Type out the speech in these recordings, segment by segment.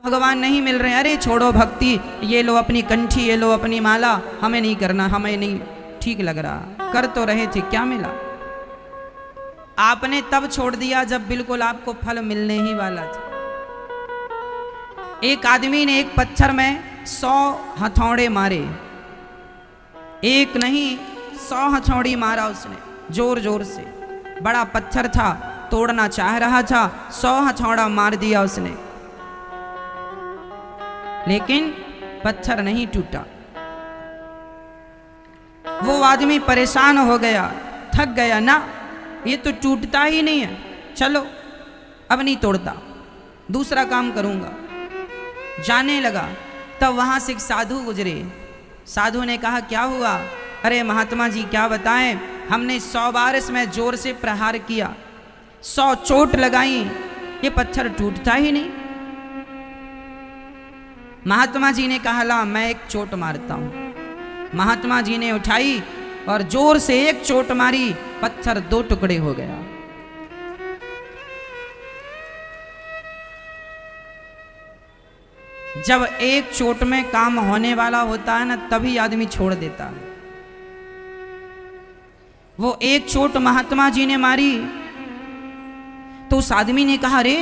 भगवान नहीं मिल रहे, अरे छोड़ो भक्ति, ये लो अपनी कंठी, ये लो अपनी माला, हमें नहीं करना, हमें नहीं ठीक लग रहा। कर तो रहे थे, क्या मिला? आपने तब छोड़ दिया जब बिल्कुल आपको फल मिलने ही वाला था। एक आदमी ने एक पत्थर में 100 हथौड़े मारे, एक नहीं 100 हथौड़ी मारा उसने जोर जोर से। बड़ा पत्थर था, तोड़ना चाह रहा था, 100 हथौड़ा मार दिया उसने, लेकिन पत्थर नहीं टूटा। वो आदमी परेशान हो गया, थक गया, ना ये तो टूटता ही नहीं है, चलो अब नहीं तोड़ता, दूसरा काम करूंगा। जाने लगा, तब वहां से एक साधु गुजरे। साधु ने कहा, क्या हुआ? अरे महात्मा जी क्या बताएं, हमने 100 बार इसमें जोर से प्रहार किया, 100 चोट लगाई, ये पत्थर टूटता ही नहीं। महात्मा जी ने कहा, ला मैं एक चोट मारता हूं। महात्मा जी ने उठाई और जोर से एक चोट मारी, पत्थर 2 टुकड़े हो गया। जब एक चोट में काम होने वाला होता है ना, तभी आदमी छोड़ देता है। वो एक चोट महात्मा जी ने मारी तो उस आदमी ने कहा, अरे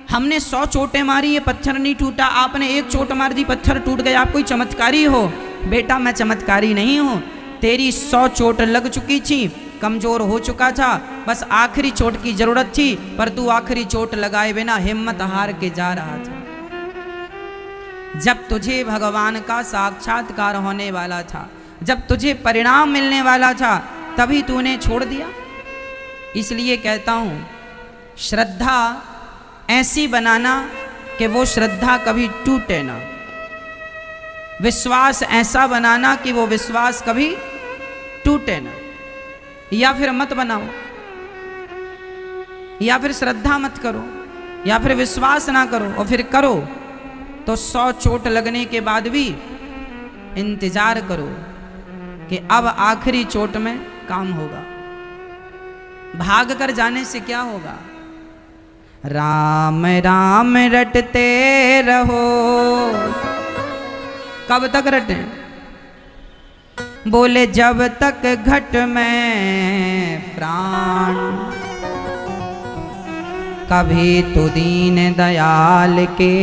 हमने 100 चोटें मारी, ये पत्थर नहीं टूटा, आपने एक चोट मार दी, पत्थर टूट गया, आप कोई चमत्कारी हो? बेटा मैं चमत्कारी नहीं हूं, तेरी 100 चोट लग चुकी थी, कमजोर हो चुका था, बस आखिरी चोट की जरूरत थी, पर तू आखिरी चोट लगाए बिना हिम्मत हार के जा रहा था। जब तुझे भगवान का साक्षात्कार होने वाला था, जब तुझे परिणाम मिलने वाला था, तभी तूने छोड़ दिया। इसलिए कहता हूं, श्रद्धा ऐसी बनाना कि वो श्रद्धा कभी टूटे ना, विश्वास ऐसा बनाना कि वो विश्वास कभी टूटे ना। या फिर मत बनाओ, या फिर श्रद्धा मत करो, या फिर विश्वास ना करो, और फिर करो तो 100 चोट लगने के बाद भी इंतजार करो कि अब आखिरी चोट में काम होगा। भाग कर जाने से क्या होगा? राम राम रटते रहो। कब तक रटें? बोले जब तक घट में प्राण, कभी तो दीन दयाल के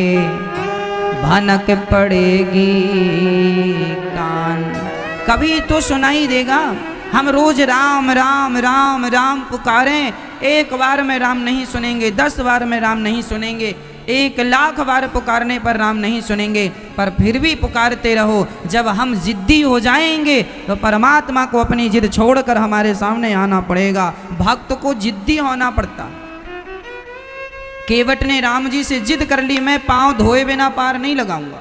भनक पड़ेगी कान। कभी तो सुनाई देगा। हम रोज राम राम राम राम पुकारें, एक बार में राम नहीं सुनेंगे, 10 बार में राम नहीं सुनेंगे, 1,00,000 बार पुकारने पर राम नहीं सुनेंगे, पर फिर भी पुकारते रहो। जब हम जिद्दी हो जाएंगे तो परमात्मा को अपनी जिद छोड़कर हमारे सामने आना पड़ेगा। भक्त को जिद्दी होना पड़ता। केवट ने राम जी से जिद कर ली, मैं पांव धोए बिना पार नहीं लगाऊंगा।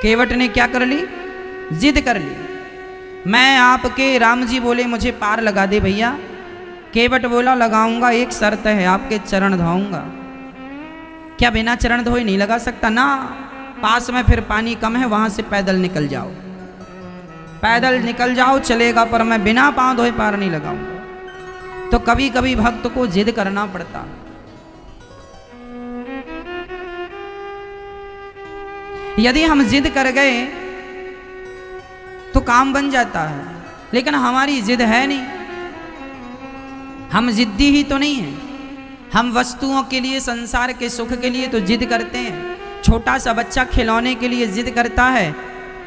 केवट ने क्या कर ली? जिद कर ली। मैं आपके, राम जी बोले मुझे पार लगा दे भैया। केवट बोला लगाऊंगा, एक शर्त है, आपके चरण धोऊंगा। क्या बिना चरण धोए नहीं लगा सकता? ना, पास में फिर पानी कम है, वहां से पैदल निकल जाओ, पैदल निकल जाओ चलेगा, पर मैं बिना पांव धोए पार नहीं लगाऊंगा। तो कभी कभी भक्त को जिद करना पड़ता। यदि हम जिद कर गए तो काम बन जाता है, लेकिन हमारी जिद है नहीं। हम जिद्दी ही तो नहीं है। हम वस्तुओं के लिए, संसार के सुख के लिए तो जिद करते हैं। छोटा सा बच्चा खिलौने के लिए जिद करता है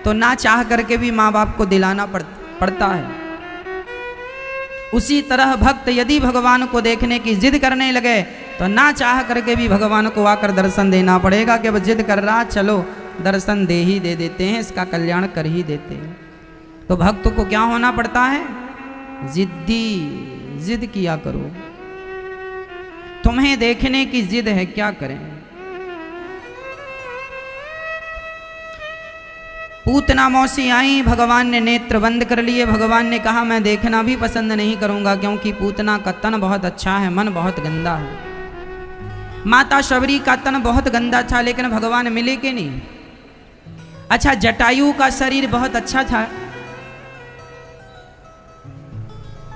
तो ना चाह करके भी माँ बाप को दिलाना पड़ता है। उसी तरह भक्त यदि भगवान को देखने की जिद करने लगे तो ना चाह करके भी भगवान को आकर दर्शन देना पड़ेगा कि अब जिद कर रहा, चलो दर्शन दे ही दे देते हैं, इसका कल्याण कर ही देते हैं। तो भक्त को क्या होना पड़ता है? जिद्दी। जिद किया करो। तुम्हें देखने की जिद है, क्या करें? पूतना मौसी आई, भगवान ने नेत्र बंद कर लिए। भगवान ने कहा मैं देखना भी पसंद नहीं करूंगा, क्योंकि पूतना का तन बहुत अच्छा है, मन बहुत गंदा है। माता शबरी का तन बहुत गंदा था, लेकिन भगवान मिले कि नहीं? अच्छा, जटायु का शरीर बहुत अच्छा था।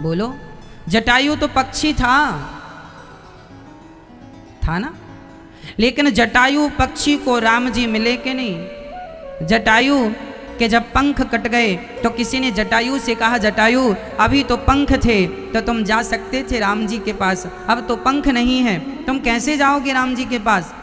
बोलो, जटायु तो पक्षी था ना, लेकिन जटायु पक्षी को राम जी मिले कि नहीं? जटायु के जब पंख कट गए तो किसी ने जटायु से कहा, जटायु अभी तो पंख थे तो तुम जा सकते थे राम जी के पास, अब तो पंख नहीं है, तुम कैसे जाओगे राम जी के पास?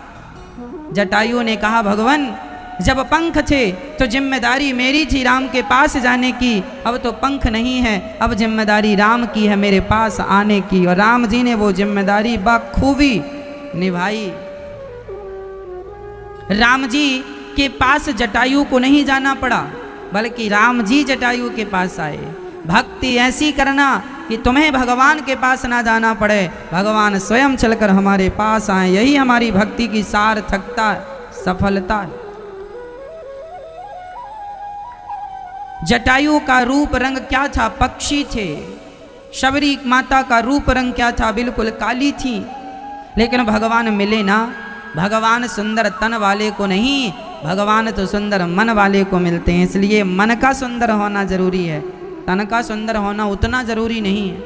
जटायु ने कहा, भगवान जब पंख थे तो जिम्मेदारी मेरी थी राम के पास जाने की, अब तो पंख नहीं है, अब जिम्मेदारी राम की है मेरे पास आने की। और राम जी ने वो जिम्मेदारी बखूबी निभाई। राम जी के पास जटायु को नहीं जाना पड़ा, बल्कि राम जी जटायु के पास आए। भक्ति ऐसी करना कि तुम्हें भगवान के पास ना जाना पड़े, भगवान स्वयं चलकर हमारे पास आए। यही हमारी भक्ति की सार्थकता, सफलता है। जटायु का रूप रंग क्या था? पक्षी थे। शबरी माता का रूप रंग क्या था? बिल्कुल काली थी। लेकिन भगवान मिले ना, भगवान सुंदर तन वाले को नहीं, भगवान तो सुंदर मन वाले को मिलते हैं। इसलिए मन का सुंदर होना जरूरी है, तन का सुंदर होना उतना जरूरी नहीं है।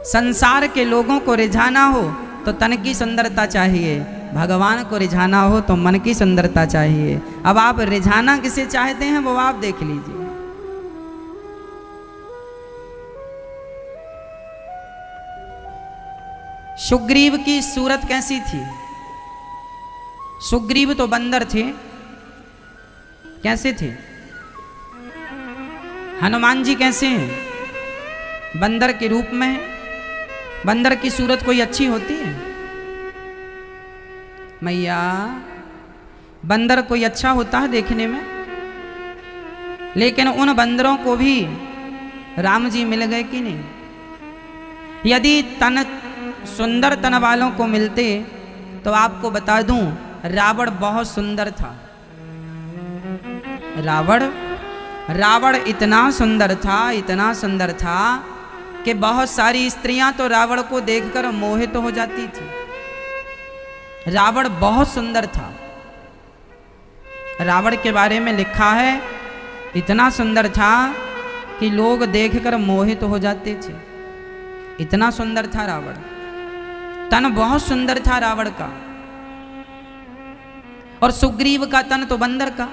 संसार के लोगों को रिझाना हो तो तन की सुंदरता चाहिए, भगवान को रिझाना हो तो मन की सुंदरता चाहिए। अब आप रिझाना किसे चाहते हैं वो आप देख लीजिए। सुग्रीव की सूरत कैसी थी? सुग्रीव तो बंदर थे, कैसे थे? हनुमान जी कैसे हैं? बंदर के रूप में। बंदर की सूरत कोई अच्छी होती है? मैया, बंदर कोई अच्छा होता है देखने में? लेकिन उन बंदरों को भी राम जी मिल गए कि नहीं? यदि तन सुंदर तन वालों को मिलते तो आपको बता दूं, रावण बहुत सुंदर था। रावण इतना सुंदर था कि बहुत सारी स्त्रियां तो रावण को देखकर मोहित हो जाती थी। रावण बहुत सुंदर था। रावण के बारे में लिखा है, इतना सुंदर था कि लोग देखकर मोहित हो जाते थे। इतना सुंदर था रावण। तन बहुत सुंदर था रावण का। और सुग्रीव का तन तो बंदर का।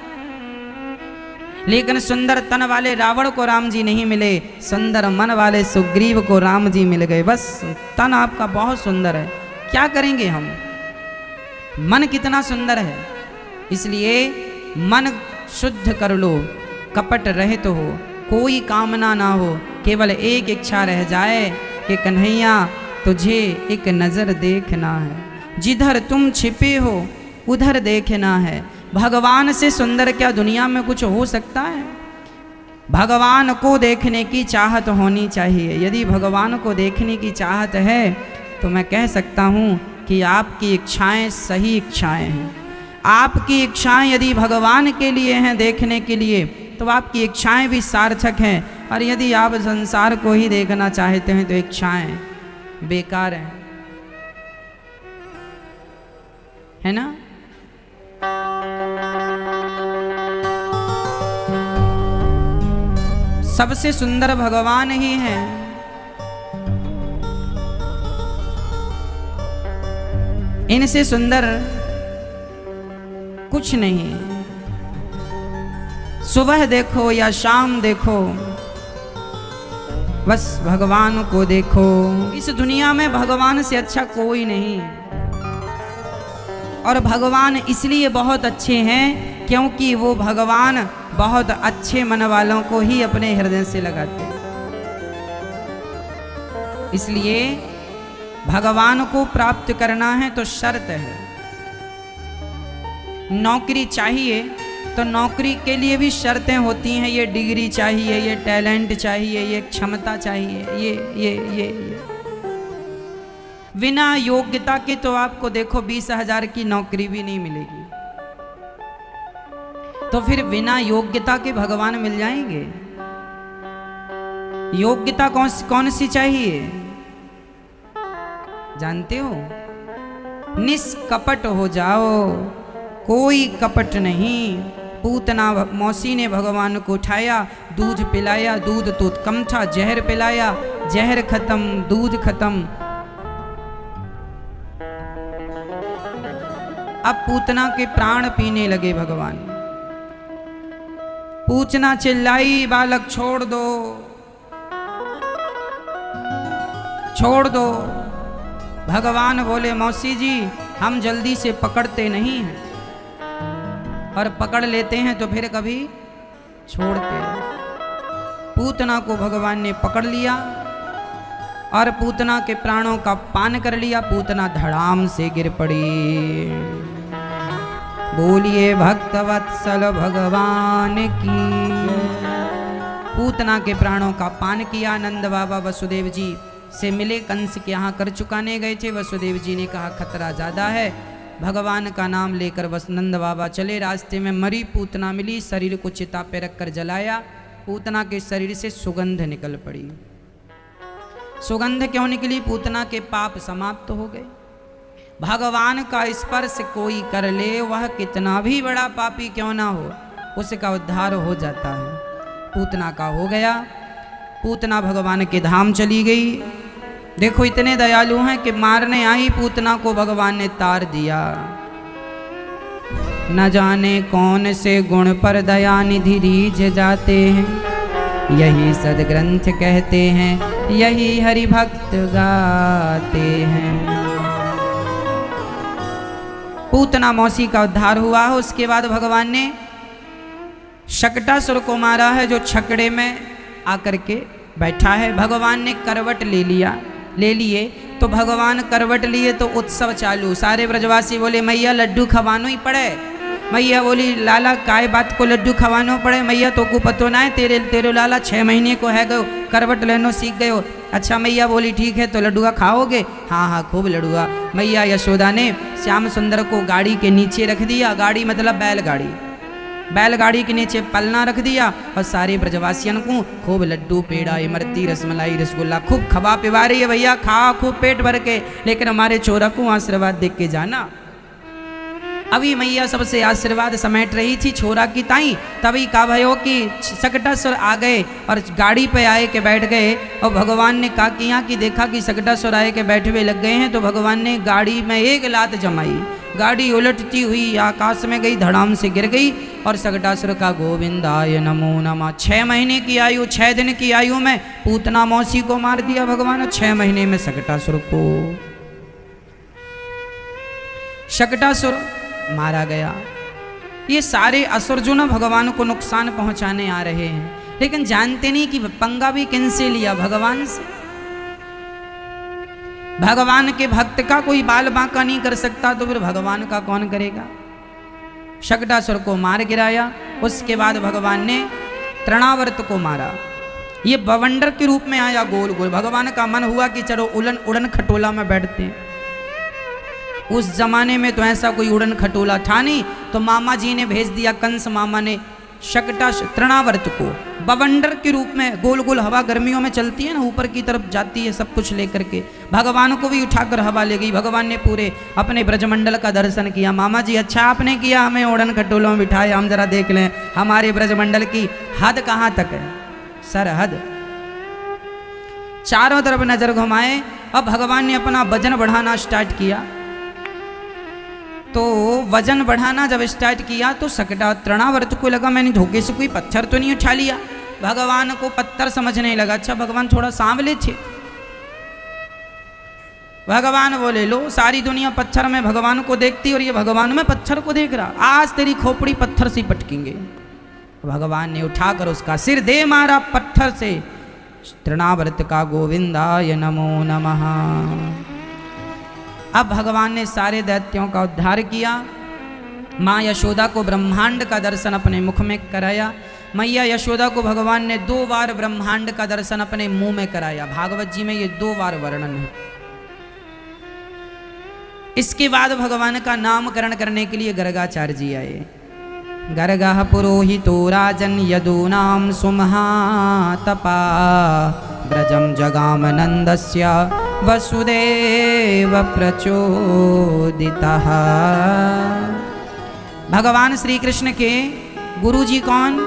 लेकिन सुंदर तन वाले रावण को राम जी नहीं मिले, सुंदर मन वाले सुग्रीव को राम जी मिल गए। बस तन आपका बहुत सुंदर है, क्या करेंगे हम? मन कितना सुंदर है। इसलिए मन शुद्ध कर लो, कपट रहित तो हो, कोई कामना ना हो, केवल एक इच्छा रह जाए कि कन्हैया तुझे एक नजर देखना है, जिधर तुम छिपे हो उधर देखना है। भगवान से सुंदर क्या दुनिया में कुछ हो सकता है? भगवान को देखने की चाहत होनी चाहिए। यदि भगवान को देखने की चाहत है तो मैं कह सकता हूँ कि आपकी इच्छाएं सही इच्छाएं हैं। आपकी इच्छाएं यदि भगवान के लिए हैं, देखने के लिए, तो आपकी इच्छाएं भी सार्थक हैं। और यदि आप संसार को ही देखना चाहते हैं तो इच्छाएं बेकार हैं, है ना? सबसे सुंदर भगवान ही हैं। इनसे सुंदर कुछ नहीं। सुबह देखो या शाम देखो, बस भगवान को देखो। इस दुनिया में भगवान से अच्छा कोई नहीं है। और भगवान इसलिए बहुत अच्छे हैं क्योंकि वो भगवान बहुत अच्छे मन वालों को ही अपने हृदय से लगाते हैं। इसलिए भगवान को प्राप्त करना है तो शर्त है। नौकरी चाहिए तो नौकरी के लिए भी शर्तें होती हैं। ये डिग्री चाहिए, ये टैलेंट चाहिए, ये क्षमता चाहिए, ये बिना योग्यता के तो आपको देखो 20,000 की नौकरी भी नहीं मिलेगी। तो फिर बिना योग्यता के भगवान मिल जाएंगे? योग्यता कौन सी चाहिए जानते हो? निष्कपट हो जाओ, कोई कपट नहीं। पूतना मौसी ने भगवान को उठाया, दूध पिलाया, दूध तो कम था, जहर पिलाया, जहर खत्म, दूध खत्म। अब पूतना के प्राण पीने लगे भगवान। पूतना चिल्लाई, बालक छोड़ दो, छोड़ दो। भगवान बोले, मौसी जी हम जल्दी से पकड़ते नहीं हैं, और पकड़ लेते हैं तो फिर कभी छोड़ते हैं। पूतना को भगवान ने पकड़ लिया और पूतना के प्राणों का पान कर लिया। पूतना धड़ाम से गिर पड़ी। बोलिए भक्तवत्सल भगवान की। पूतना के प्राणों का पान किया। नंद बाबा वसुदेव जी से मिले, कंस के यहाँ कर चुकाने गए थे। वसुदेव जी ने कहा खतरा ज़्यादा है, भगवान का नाम लेकर नंद बाबा चले। रास्ते में मरी पूतना मिली, शरीर को चिता पे रखकर जलाया। पूतना के शरीर से सुगंध निकल पड़ी। सुगंध क्यों निकली? पूतना के पाप समाप्त हो गए। भगवान का स्पर्श कोई कर ले, वह कितना भी बड़ा पापी क्यों ना हो, उसका उद्धार हो जाता है। पूतना का हो गया। पूतना भगवान के धाम चली गई। देखो इतने दयालु हैं कि मारने आई पूतना को भगवान ने तार दिया। न जाने कौन से गुण पर दया निधि रीझ जाते हैं, यही सदग्रंथ कहते हैं, यही हरि भक्त गाते हैं। पूतना मौसी का उद्धार हुआ। उसके बाद भगवान ने शकटासुर को मारा है, जो छकड़े में आकर के बैठा है। भगवान ने करवट ले लिए तो भगवान करवट लिए तो उत्सव चालू। सारे ब्रजवासी बोले मैया लड्डू खवानो ही पड़े। मैया बोली लाला काय बात को लड्डू खवानो पड़े, मैया तो को पतो ना है, तेरे लाला 6 महीने को है गयो, करवट लेनो सीख गयो। अच्छा मैया बोली ठीक है तो लड्डुआ खाओगे? हाँ हाँ खूब लड्डुआ। मैया यशोदा ने श्याम सुंदर को गाड़ी के नीचे रख दिया। गाड़ी मतलब बैलगाड़ी के नीचे पलना रख दिया और सारे ब्रजवासियन को खूब लड्डू, पेड़ा, इमरती, रसमलाई, रसगुल्ला खूब खवा पिवा रही है। भैया खाओ खूब पेट भर के, लेकिन हमारे चोरा को आशीर्वाद देख के जाना। अभी मैया सबसे आशीर्वाद समेट रही थी छोरा की ताई, तभी का भयो कि शकटासुर आ गए और गाड़ी पे आए के बैठ गए। और भगवान ने कहा कि यहाँ की देखा कि शकटासुर आए के बैठे हुए लग गए हैं, तो भगवान ने गाड़ी में एक लात जमाई। गाड़ी उलटती हुई आकाश में गई, धड़ाम से गिर गई और शकटासुर का गोविंदाय नमो नमः। 6 महीने की आयु, 6 दिन की आयु में पूतना मौसी को मार दिया भगवान। 6 महीने में शकटासुर को शकटासुर मारा गया। ये सारे असुर जो ना भगवान को नुकसान पहुंचाने आ रहे हैं, लेकिन जानते नहीं कि पंगा भी किनसे लिया, भगवान से। भगवान के भक्त का कोई बाल बांका नहीं कर सकता, तो फिर भगवान का कौन करेगा। शकटासुर को मार गिराया। उसके बाद भगवान ने तृणावर्त को मारा। ये बवंडर के रूप में आया गोल गोल। भगवान का मन हुआ कि चलो उड़न खटोला में बैठते हैं। उस जमाने में तो ऐसा कोई उड़न खटोला था नहीं, तो मामा जी ने भेज दिया, कंस मामा ने तृणावर्त को बवंडर के रूप में गोल गोल हवा गर्मियों में चलती है ना, ऊपर की तरफ जाती है सब कुछ लेकर के, भगवान को भी उठाकर हवा ले गई। भगवान ने पूरे अपने ब्रजमंडल का दर्शन किया। मामा जी अच्छा आपने किया, हमें उड़न खटोलों में बिठाए, हम जरा देख लें हमारे ब्रजमंडल की हद कहाँ तक है, सरहद। चारों तरफ नजर घुमाए। अब भगवान ने अपना वजन बढ़ाना स्टार्ट किया। तो वजन बढ़ाना जब स्टार्ट किया तो तृणावर्त को लगा मैंने धोखे से कोई पत्थर तो नहीं उठा लिया। भगवान को पत्थर समझने लगा। अच्छा भगवान थोड़ा सांवले थे। भगवान बोले लो सारी दुनिया पत्थर में भगवान को देखती और ये भगवान में पत्थर को देख रहा, आज तेरी खोपड़ी पत्थर से पटकेंगे। भगवान ने उठाकर उसका सिर दे मारा पत्थर से। तृणावर्त का गोविंदाय नमो नमः। अब भगवान ने सारे दैत्यों का उद्धार किया। माँ यशोदा को ब्रह्मांड का दर्शन अपने मुख में कराया। मैया यशोदा को भगवान ने 2 बार ब्रह्मांड का दर्शन अपने मुंह में कराया। भागवत जी में ये 2 बार वर्णन है। इसके बाद भगवान का नामकरण करने के लिए गर्गाचार्य जी आए। गर्गः पुरोहितो राजन यदूनां सुमहातपा ब्रजम जगाम नंदस्य वसुदेव प्रचोदितः। भगवान श्री कृष्ण के गुरु जी कौन?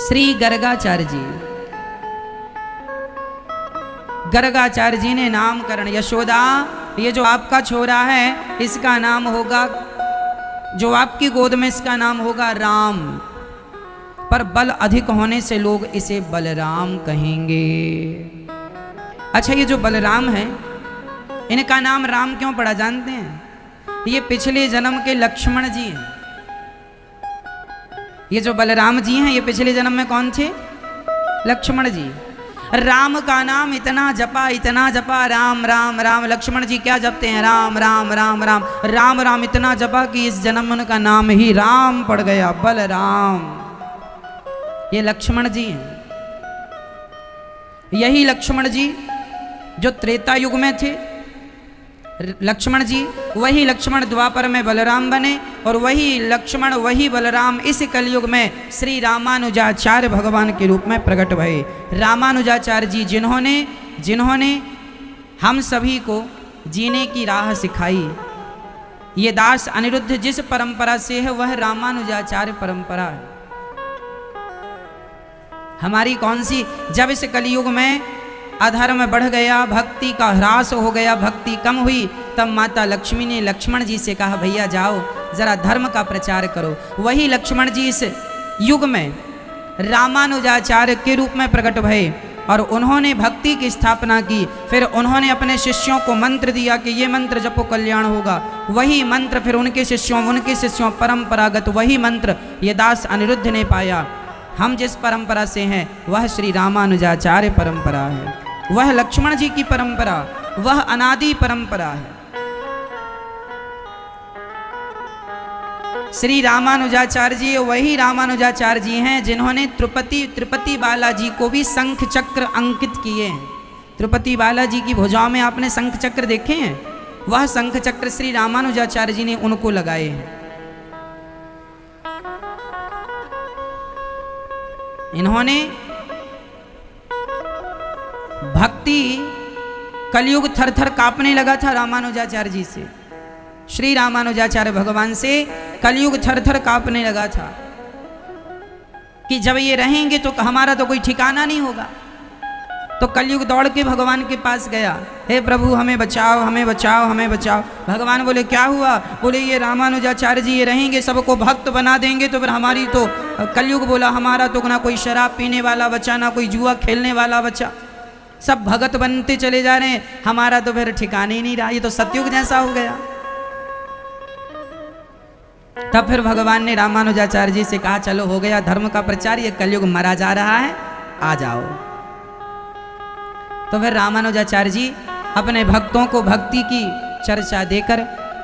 श्री गर्गाचार्य जी। गर्गाचार्य जी ने नामकरण, यशोदा ये जो आपका छोरा है इसका नाम होगा, जो आपकी गोद में इसका नाम होगा राम, पर बल अधिक होने से लोग इसे बलराम कहेंगे। अच्छा, ये जो बलराम है इनका नाम राम क्यों पड़ा जानते हैं? ये पिछले जन्म के लक्ष्मण जी हैं। ये जो बलराम जी हैं ये पिछले जन्म में कौन थे? लक्ष्मण जी। राम का नाम इतना जपा राम राम राम। लक्ष्मण जी क्या जपते हैं? राम राम राम राम राम राम। इतना जपा कि इस जन्म में उनका नाम ही राम पड़ गया, बलराम। ये लक्ष्मण जी हैं। यही लक्ष्मण जी जो त्रेता युग में थे लक्ष्मण जी, वही लक्ष्मण द्वापर में बलराम बने और वही लक्ष्मण वही बलराम इस कलयुग में श्री रामानुजाचार्य भगवान के रूप में प्रकट भये। रामानुजाचार्य जी जिन्होंने हम सभी को जीने की राह सिखाई। ये दास अनिरुद्ध जिस परंपरा से है वह रामानुजाचार्य परंपरा है। हमारी कौन सी? जब इस कलयुग में अधर्म बढ़ गया, भक्ति का ह्रास हो गया, भक्ति कम हुई, तब माता लक्ष्मी ने लक्ष्मण जी से कहा भैया जाओ जरा धर्म का प्रचार करो। वही लक्ष्मण जी इस युग में रामानुजाचार्य के रूप में प्रकट भये और उन्होंने भक्ति की स्थापना की। फिर उन्होंने अपने शिष्यों को मंत्र दिया कि ये मंत्र जपो कल्याण होगा। वही मंत्र फिर उनके शिष्यों परंपरागत वही मंत्र ये दास अनिरुद्ध ने पाया। हम जिस परंपरा से हैं वह श्री रामानुजाचार्य परंपरा है, वह लक्ष्मण जी की परंपरा, वह अनादि परंपरा है। श्री रामानुजाचार्य जी वही रामानुजाचार्य जी हैं जिन्होंने त्रिपति बालाजी को भी शंख चक्र अंकित किए हैं। त्रिपति बालाजी की भुजाओं में आपने शंख चक्र देखे हैं? वह शंख चक्र श्री रामानुजाचार्य जी ने उनको लगाए हैं। इन्होंने भक्ति कलयुग थर थर कांपने लगा था रामानुजाचार्य जी से, श्री रामानुजाचार्य भगवान से कलयुग थर थर कांपने लगा था कि जब ये रहेंगे तो हमारा तो कोई ठिकाना नहीं होगा। तो कलयुग दौड़ के भगवान के पास गया, हे प्रभु हमें बचाओ हमें बचाओ हमें बचाओ। भगवान बोले क्या हुआ? बोले ये रामानुजाचार्य जी ये रहेंगे सबको भक्त बना देंगे तो फिर हमारी तो कलयुग बोला हमारा तो ना कोई शराब पीने वाला बचा ना कोई जुआ खेलने वाला बचा, सब भगत बनते चले जा रहे हैं, हमारा तो फिर ठिकाने ही नहीं रहा, ये तो सतयुग जैसा हो गया। तब फिर भगवान ने रामानुजाचार्य जी से कहा चलो हो गया धर्म का प्रचार, ये कलयुग मरा जा रहा है, आ जाओ। तो फिर रामानुजाचार्य जी अपने भक्तों को भक्ति की चर्चा देकर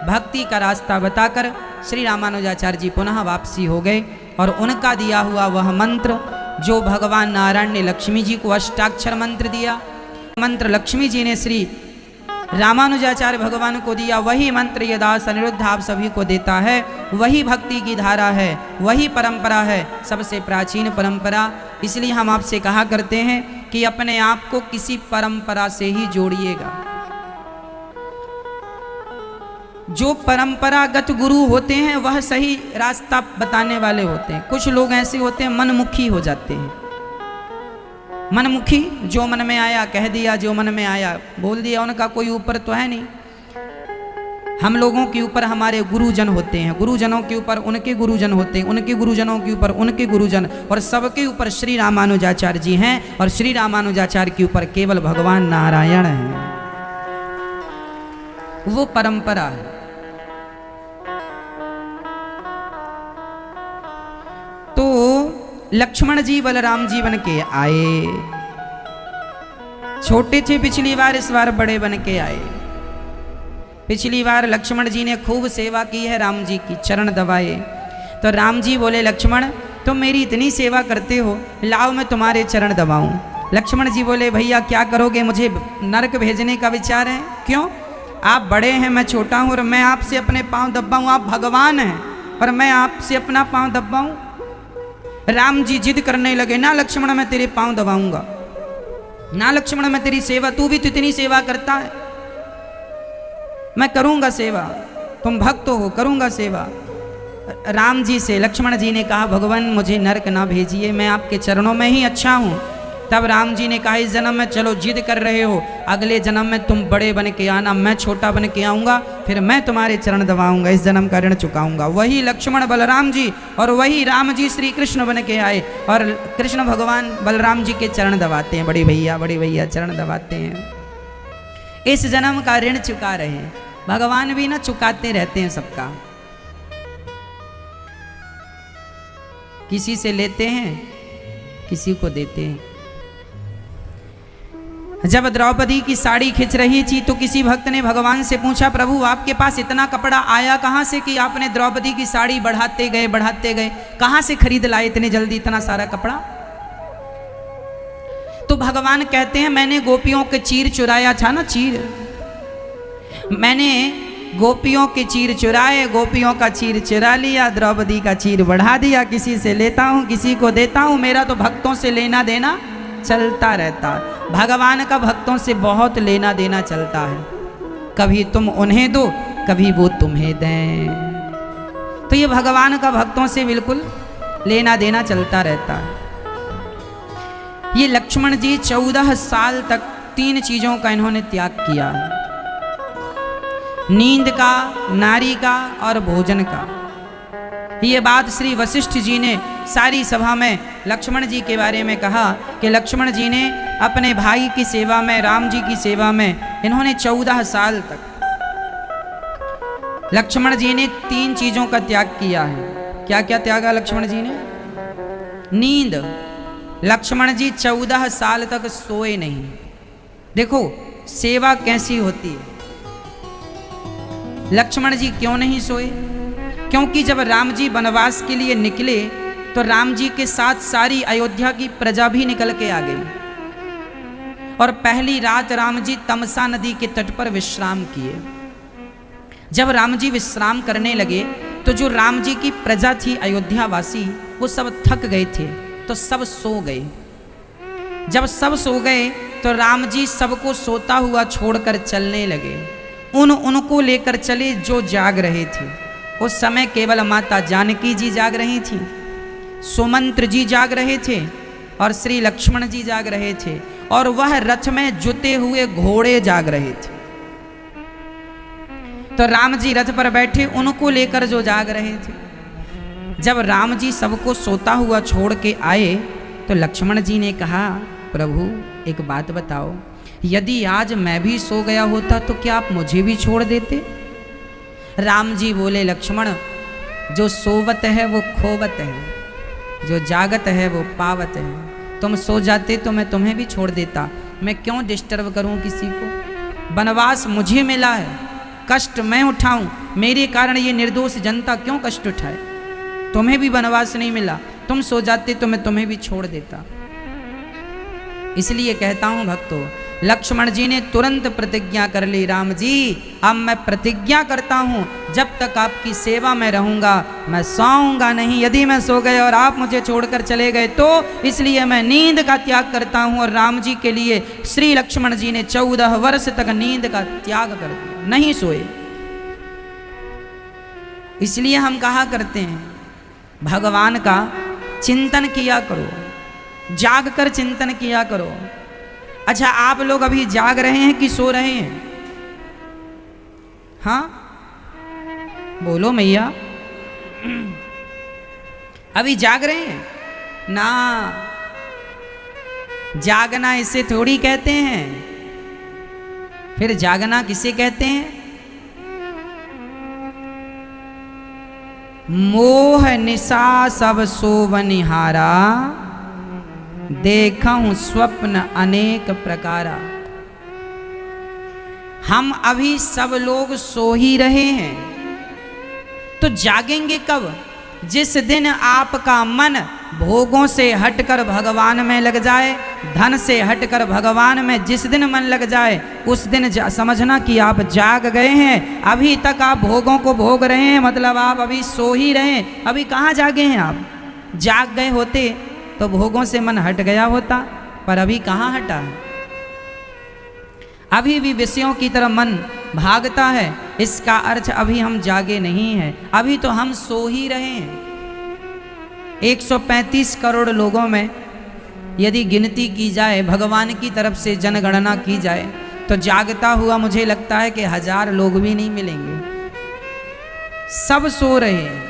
भक्ति का रास्ता बताकर श्री रामानुजाचार्य जी पुनः वापसी हो गए और उनका दिया हुआ वह मंत्र जो भगवान नारायण ने लक्ष्मी जी को अष्टाक्षर मंत्र दिया, मंत्र लक्ष्मी जी ने श्री रामानुजाचार्य भगवान को दिया, वही मंत्र ये दास अनिरुद्ध आप सभी को देता है। वही भक्ति की धारा है, वही परंपरा है, सबसे प्राचीन परंपरा। इसलिए हम आपसे कहा करते हैं कि अपने आप को किसी परंपरा से ही जोड़िएगा। जो परंपरागत गुरु होते हैं वह सही रास्ता बताने वाले होते हैं। कुछ लोग ऐसे होते हैं मनमुखी हो जाते हैं, मनमुखी, जो मन में आया कह दिया, जो मन में आया बोल दिया, उनका कोई ऊपर तो है नहीं। हम लोगों के ऊपर हमारे गुरुजन होते हैं, गुरुजनों के ऊपर उनके गुरुजन होते हैं, उनके गुरुजनों के ऊपर उनके गुरुजन, और सबके ऊपर श्री रामानुजाचार्य जी हैं और श्री रामानुजाचार्य के ऊपर केवल भगवान नारायण हैं। वो परंपरा है। तो लक्ष्मण जी बलराम जी बन के आए, छोटे थे पिछली बार, इस बार बड़े बन के आए। पिछली बार लक्ष्मण जी ने खूब सेवा की है, राम जी की चरण दबाए। तो राम जी बोले लक्ष्मण तुम मेरी इतनी सेवा करते हो, लाओ मैं तुम्हारे चरण दबाऊं। लक्ष्मण जी बोले भैया क्या करोगे, मुझे नरक भेजने का विचार है? क्यों? आप बड़े हैं मैं छोटा हूं और मैं आपसे अपने पांव दबाऊं? आप भगवान हैं और मैं आपसे अपना पांव दबाऊं? राम जी जिद करने लगे, ना लक्ष्मण मैं तेरे पांव दबाऊंगा, ना लक्ष्मण मैं तेरी सेवा, तू भी तो इतनी सेवा करता है, मैं करूंगा सेवा, तुम भक्त हो करूंगा सेवा। राम जी से लक्ष्मण जी ने कहा भगवान मुझे नरक ना भेजिए, मैं आपके चरणों में ही अच्छा हूं, तब राम जी ने कहा इस जन्म में चलो जिद कर रहे हो, अगले जन्म में तुम बड़े बन के आना, मैं छोटा बन के आऊँगा, फिर मैं तुम्हारे चरण दबाऊंगा, इस जन्म का ऋण चुकाऊंगा। वही लक्ष्मण बलराम जी और वही राम जी श्री कृष्ण बन के आए और कृष्ण भगवान बलराम जी के चरण दबाते हैं, बड़े भैया चरण दबाते हैं। इस जन्म का ऋण चुका रहे हैं। भगवान भी ना चुकाते रहते हैं सबका, किसी से लेते हैं किसी को देते हैं। जब द्रौपदी की साड़ी खिंच रही थी तो किसी भक्त ने भगवान से पूछा, प्रभु आपके पास इतना कपड़ा आया कहाँ से कि आपने द्रौपदी की साड़ी बढ़ाते गए, कहाँ से खरीद लाए इतने जल्दी इतना सारा कपड़ा? तो भगवान कहते हैं मैंने गोपियों के चीर चुराया था ना, चीर, मैंने गोपियों के चीर चुराए, गोपियों का चीर चुरा लिया, द्रौपदी का चीर बढ़ा दिया, किसी से लेता हूँ किसी को देता हूँ, मेरा तो भक्तों से लेना देना चलता रहता। भगवान का भक्तों से बहुत लेना देना चलता है, कभी तुम उन्हें दो कभी वो तुम्हें दें। तो ये भगवान का भक्तों से बिल्कुल लेना देना चलता रहता है। ये लक्ष्मण जी 14 साल तक 3 चीजों का इन्होंने त्याग किया है, नींद का, नारी का और भोजन का। ये बात श्री वशिष्ठ जी ने सारी सभा में लक्ष्मण जी के बारे में कहा कि लक्ष्मण जी ने अपने भाई की सेवा में, राम जी की सेवा में इन्होंने 14 साल तक लक्ष्मण जी ने 3 चीजों का त्याग किया है। क्या क्या त्यागा लक्ष्मण जी ने? नींद, लक्ष्मण जी 14 साल तक सोए नहीं। देखो सेवा कैसी होती है। लक्ष्मण जी क्यों नहीं सोए? क्योंकि जब राम जी वनवास के लिए निकले तो राम जी के साथ सारी अयोध्या की प्रजा भी निकल के आ गई और पहली रात राम जी तमसा नदी के तट पर विश्राम किए। जब राम जी विश्राम करने लगे तो जो राम जी की प्रजा थी अयोध्यावासी, वो सब थक गए थे तो सब सो गए। जब सब सो गए तो राम जी सबको सोता हुआ छोड़कर चलने लगे। उनको लेकर चले जो जाग रहे थे। उस समय केवल माता जानकी जी जाग रही थी, सुमंत्र जी जाग रहे थे और श्री लक्ष्मण जी जाग रहे थे और वह रथ में जुते हुए घोड़े जाग रहे थे। तो राम जी रथ पर बैठे उनको लेकर जो जाग रहे थे। जब राम जी सबको सोता हुआ छोड़ के आए तो लक्ष्मण जी ने कहा, प्रभु एक बात बताओ, यदि आज मैं भी सो गया होता तो क्या आप मुझे भी छोड़ देते? राम जी बोले, लक्ष्मण जो सोवत है वो खोवत है, जो जागत है वो पावत है। तुम सो जाते तो मैं तुम्हें भी छोड़ देता, मैं क्यों डिस्टर्ब करूं किसी को? वनवास मुझे मिला है, कष्ट मैं उठाऊं, मेरे कारण ये निर्दोष जनता क्यों कष्ट उठाए? तुम्हें भी वनवास नहीं मिला, तुम सो जाते तो मैं तुम्हें भी छोड़ देता। इसलिए कहता हूं भक्तों, लक्ष्मण जी ने तुरंत प्रतिज्ञा कर ली, राम जी अब मैं प्रतिज्ञा करता हूं जब तक आपकी सेवा में रहूंगा मैं सोऊंगा नहीं। यदि मैं सो गए और आप मुझे छोड़कर चले गए तो इसलिए मैं नींद का त्याग करता हूं। और राम जी के लिए श्री लक्ष्मण जी ने 14 वर्ष तक नींद का त्याग कर दिया, नहीं सोए। इसलिए हम कहा करते हैं भगवान का चिंतन किया करो, जाग कर चिंतन किया करो। अच्छा आप लोग अभी जाग रहे हैं कि सो रहे हैं? हाँ बोलो मैया, अभी जाग रहे हैं ना? जागना इसे थोड़ी कहते हैं, फिर जागना किसे कहते हैं? मोह निशा सब सोवनिहारा, देखा हूं स्वप्न अनेक प्रकारा। हम अभी सब लोग सो ही रहे हैं, तो जागेंगे कब? जिस दिन आपका मन भोगों से हटकर भगवान में लग जाए, धन से हटकर भगवान में जिस दिन मन लग जाए उस दिन समझना कि आप जाग गए हैं। अभी तक आप भोगों को भोग रहे हैं, मतलब आप अभी सो ही रहे हैं। अभी कहाँ जागे हैं आप? जाग गए होते तो भोगों से मन हट गया होता, पर अभी कहाँ हटा है? अभी भी विषयों की तरफ मन भागता है। इसका अर्थ अभी हम जागे नहीं हैं, अभी तो हम सो ही रहे हैं। 135 करोड़ लोगों में यदि गिनती की जाए, भगवान की तरफ से जनगणना की जाए, तो जागता हुआ मुझे लगता है कि 1000 लोग भी नहीं मिलेंगे। सब सो रहे हैं।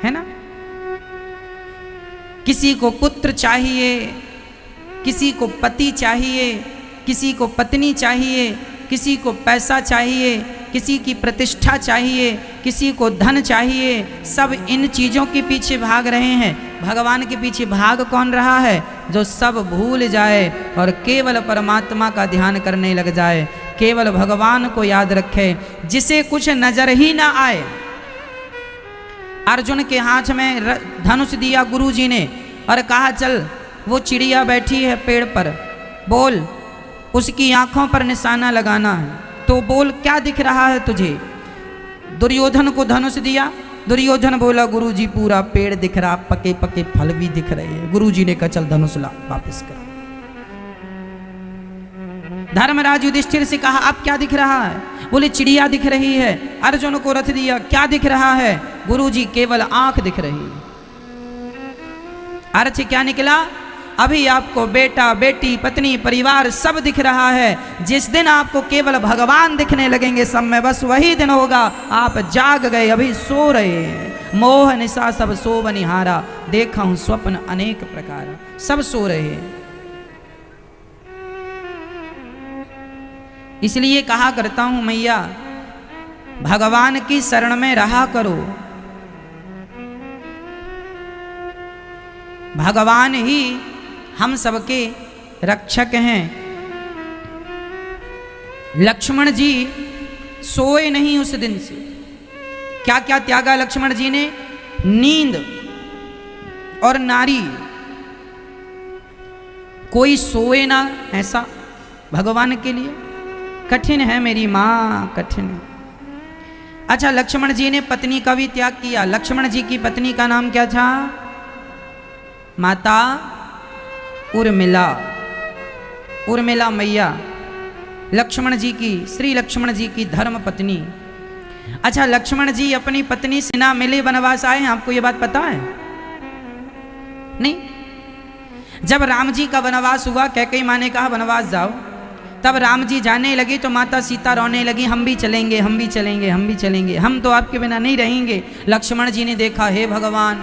है ना? किसी को पुत्र चाहिए, किसी को पति चाहिए, किसी को पत्नी चाहिए, किसी को पैसा चाहिए, किसी की प्रतिष्ठा चाहिए, किसी को धन चाहिए। सब इन चीज़ों के पीछे भाग रहे हैं। भगवान के पीछे भाग कौन रहा है? जो सब भूल जाए और केवल परमात्मा का ध्यान करने लग जाए, केवल भगवान को याद रखे, जिसे कुछ नजर ही ना आए। अर्जुन के हाथ में धनुष दिया गुरुजी ने और कहा चल, वो चिड़िया बैठी है पेड़ पर, बोल उसकी आंखों पर निशाना लगाना है, तो बोल क्या दिख रहा है तुझे? दुर्योधन को धनुष दिया। दुर्योधन बोला गुरुजी पूरा पेड़ दिख रहा, पके पके फल भी दिख रहे हैं। गुरुजी ने कहा चल धनुष ला वापस कर। धर्मराज युधिष्ठिर से कहा अब क्या दिख रहा है? बोले चिड़िया दिख रही है। अर्जुन को रथ दिया, क्या दिख रहा है? गुरुजी केवल आंख दिख रही है। अर्थ क्या निकला? अभी आपको बेटा बेटी पत्नी परिवार सब दिख रहा है। जिस दिन आपको केवल भगवान दिखने लगेंगे सब में, बस वही दिन होगा आप जाग गए, अभी सो रहे हैं। मोह निशा सब सो बनिहारा, देखा हूं स्वप्न अनेक प्रकार। सब सो रहे हैं। इसलिए कहा करता हूं मैया, भगवान की शरण में रहा करो। भगवान ही हम सबके रक्षक हैं। लक्ष्मण जी सोए नहीं उस दिन से। क्या क्या त्यागा लक्ष्मण जी ने? नींद और नारी। कोई सोए ना ऐसा भगवान के लिए कठिन है मेरी माँ, कठिन है। अच्छा, लक्ष्मण जी ने पत्नी का भी त्याग किया। लक्ष्मण जी की पत्नी का नाम क्या था? माता उर्मिला। उर्मिला मैया लक्ष्मण जी की, श्री लक्ष्मण जी की धर्म पत्नी। अच्छा, लक्ष्मण जी अपनी पत्नी से ना मिले वनवास आए हैं, आपको ये बात पता है? नहीं। जब राम जी का वनवास हुआ, कैकेयी माँ ने कहा वनवास जाओ, तब राम जी जाने लगे तो माता सीता रोने लगी, हम भी चलेंगे, हम भी चलेंगे, हम भी चलेंगे, हम तो आपके बिना नहीं रहेंगे। लक्ष्मण जी ने देखा, हे भगवान,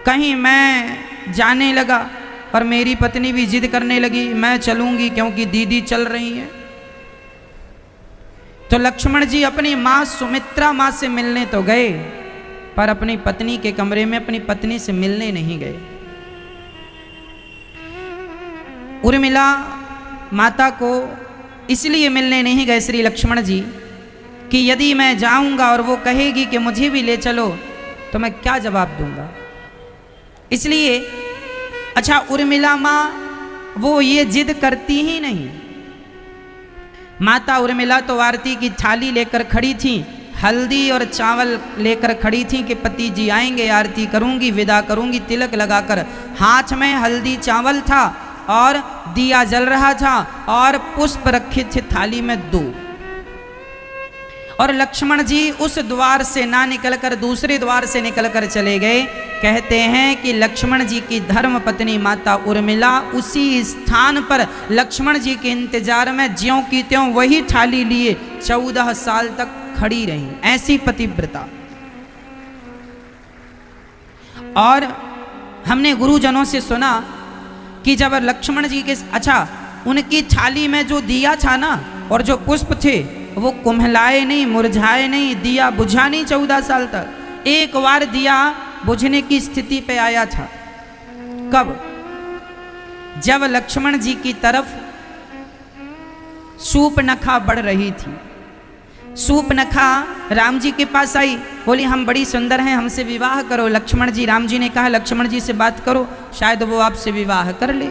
कहीं मैं जाने लगा और मेरी पत्नी भी जिद करने लगी मैं चलूंगी क्योंकि दीदी चल रही है। तो लक्ष्मण जी अपनी माँ सुमित्रा माँ से मिलने तो गए, पर अपनी पत्नी के कमरे में अपनी पत्नी से मिलने नहीं गए। उर्मिला माता को इसलिए मिलने नहीं गए श्री लक्ष्मण जी कि यदि मैं जाऊंगा और वो कहेगी कि मुझे भी ले चलो तो मैं क्या जवाब दूंगा। इसलिए अच्छा, उर्मिला माँ वो ये जिद करती ही नहीं। माता उर्मिला तो आरती की थाली लेकर खड़ी थी, हल्दी और चावल लेकर खड़ी थी कि पति जी आएंगे, आरती करूंगी, विदा करूंगी। तिलक लगाकर हाथ में हल्दी चावल था और दिया जल रहा था और पुष्प रखे थे थाली में 2। और लक्ष्मण जी उस द्वार से ना निकलकर दूसरे द्वार से निकलकर चले गए। कहते हैं कि लक्ष्मण जी की धर्म पत्नी माता उर्मिला उसी स्थान पर लक्ष्मण जी के इंतजार में ज्यों की त्यों वही थाली लिए 14 साल तक खड़ी रही। ऐसी पतिव्रता। और हमने गुरुजनों से सुना कि जब लक्ष्मण जी के उनकी थाली में जो दिया था ना और जो पुष्प थे वो कुम्हलाए नहीं, मुरझाए नहीं, दिया बुझा नहीं 14 साल तक। एक बार दिया बुझने की स्थिति पे आया था। कब? जब लक्ष्मण जी की तरफ सूर्पनखा बढ़ रही थी। सूर्पनखा राम जी के पास आई, बोली हम बड़ी सुंदर हैं, हमसे विवाह करो। लक्ष्मण जी, राम जी ने कहा लक्ष्मण जी से बात करो, शायद वो आपसे विवाह कर ले।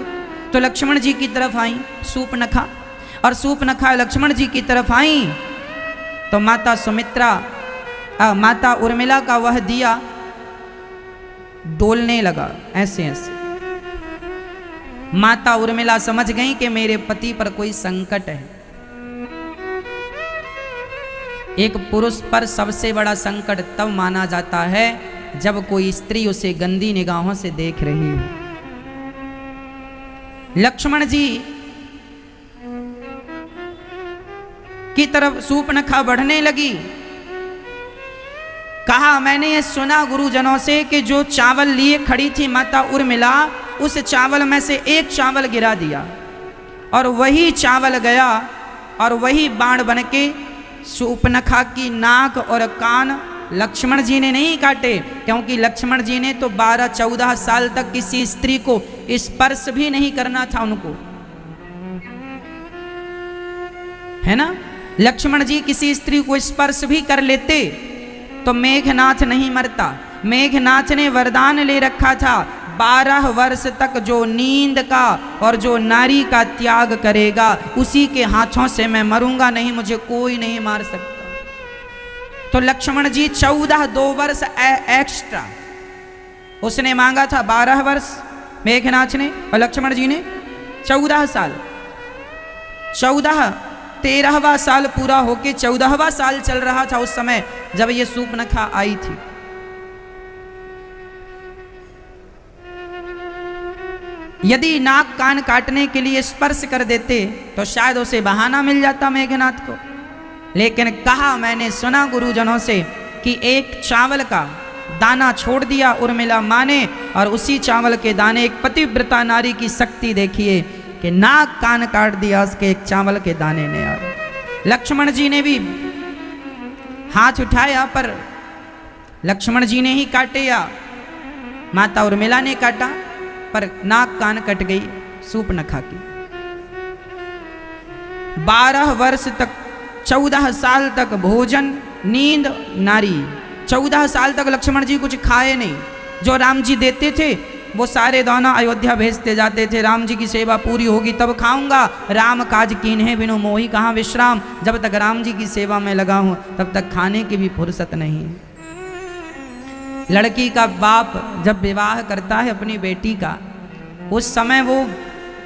तो लक्ष्मण जी की तरफ आई सूर्पनखा, और सूर्पनखा लक्ष्मण जी की तरफ आई तो माता सुमित्रा, माता उर्मिला का वह दिया डोलने लगा ऐसे ऐसे। माता उर्मिला समझ गई कि मेरे पति पर कोई संकट है। एक पुरुष पर सबसे बड़ा संकट तब माना जाता है जब कोई स्त्री उसे गंदी निगाहों से देख रही हो। लक्ष्मण जी की तरफ सूर्पनखा बढ़ने लगी। कहा, मैंने ये सुना गुरुजनों से कि जो चावल लिए खड़ी थी माता उर्मिला, उस चावल में से एक चावल गिरा दिया और वही चावल गया और वही बाण बनके सूर्पनखा की नाक और कान लक्ष्मण जी ने नहीं काटे, क्योंकि लक्ष्मण जी ने तो 12-14 साल तक किसी स्त्री को स्पर्श भी नहीं करना था उनको, है ना। लक्ष्मण जी किसी स्त्री को स्पर्श भी कर लेते तो मेघनाथ नहीं मरता। मेघनाथ ने वरदान ले रखा था, 12 वर्ष तक जो नींद का और जो नारी का त्याग करेगा उसी के हाथों से मैं मरूंगा, नहीं मुझे कोई नहीं मार सकता। तो लक्ष्मण जी 2 वर्ष एक्स्ट्रा उसने मांगा था, 12 वर्ष मेघनाथ ने और लक्ष्मण जी ने 14 साल। 13वां साल पूरा होके 14वां साल चल रहा था उस समय जब ये सूर्पनखा आई थी। यदि नाक कान काटने के लिए स्पर्श कर देते तो शायद उसे बहाना मिल जाता मेघनाथ को, लेकिन कहा, मैंने सुना गुरुजनों से कि एक चावल का दाना छोड़ दिया उर्मिला माँ ने, और उसी चावल के दाने, एक पतिव्रता नारी की शक्ति देखिए कि नाक कान काट दिया उसके एक चावल के दाने ने। यार लक्ष्मण जी ने भी हाथ उठाया पर लक्ष्मण जी ने ही काटे या माता उर्मिला ने काटा, पर नाक कान कट गई सूर्पनखा की। 12 वर्ष तक, 14 साल तक भोजन नींद नारी, 14 साल तक लक्ष्मण जी कुछ खाए नहीं। जो राम जी देते थे वो सारे दाना अयोध्या भेजते जाते थे, राम जी की सेवा पूरी होगी तब खाऊंगा, राम काज कीन्हे बिनु मोहि कहाँ विश्राम। जब तक राम जी की सेवा में लगा हूं तब तक खाने की भी फुर्सत नहीं है। लड़की का बाप जब विवाह करता है अपनी बेटी का, उस समय वो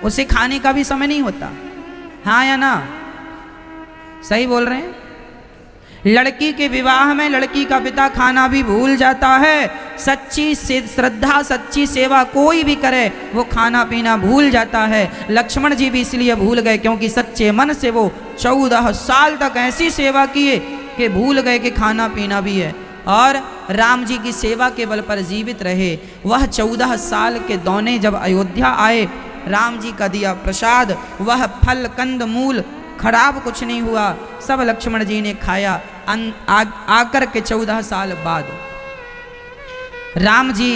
उसे खाने का भी समय नहीं होता, हाँ या ना, सही बोल रहे हैं। लड़की के विवाह में लड़की का पिता खाना भी भूल जाता है। सच्ची श्रद्धा सच्ची सेवा कोई भी करे वो खाना पीना भूल जाता है। लक्ष्मण जी भी इसलिए भूल गए क्योंकि सच्चे मन से वो 14 साल तक ऐसी सेवा किए कि भूल गए कि खाना पीना भी है, और राम जी की सेवा के बल पर जीवित रहे। वह 14 साल के दौने जब अयोध्या आए, राम जी का दिया प्रसाद, वह फल कंद मूल खराब कुछ नहीं हुआ, सब लक्ष्मण जी ने खाया। आकर के 14 साल बाद राम जी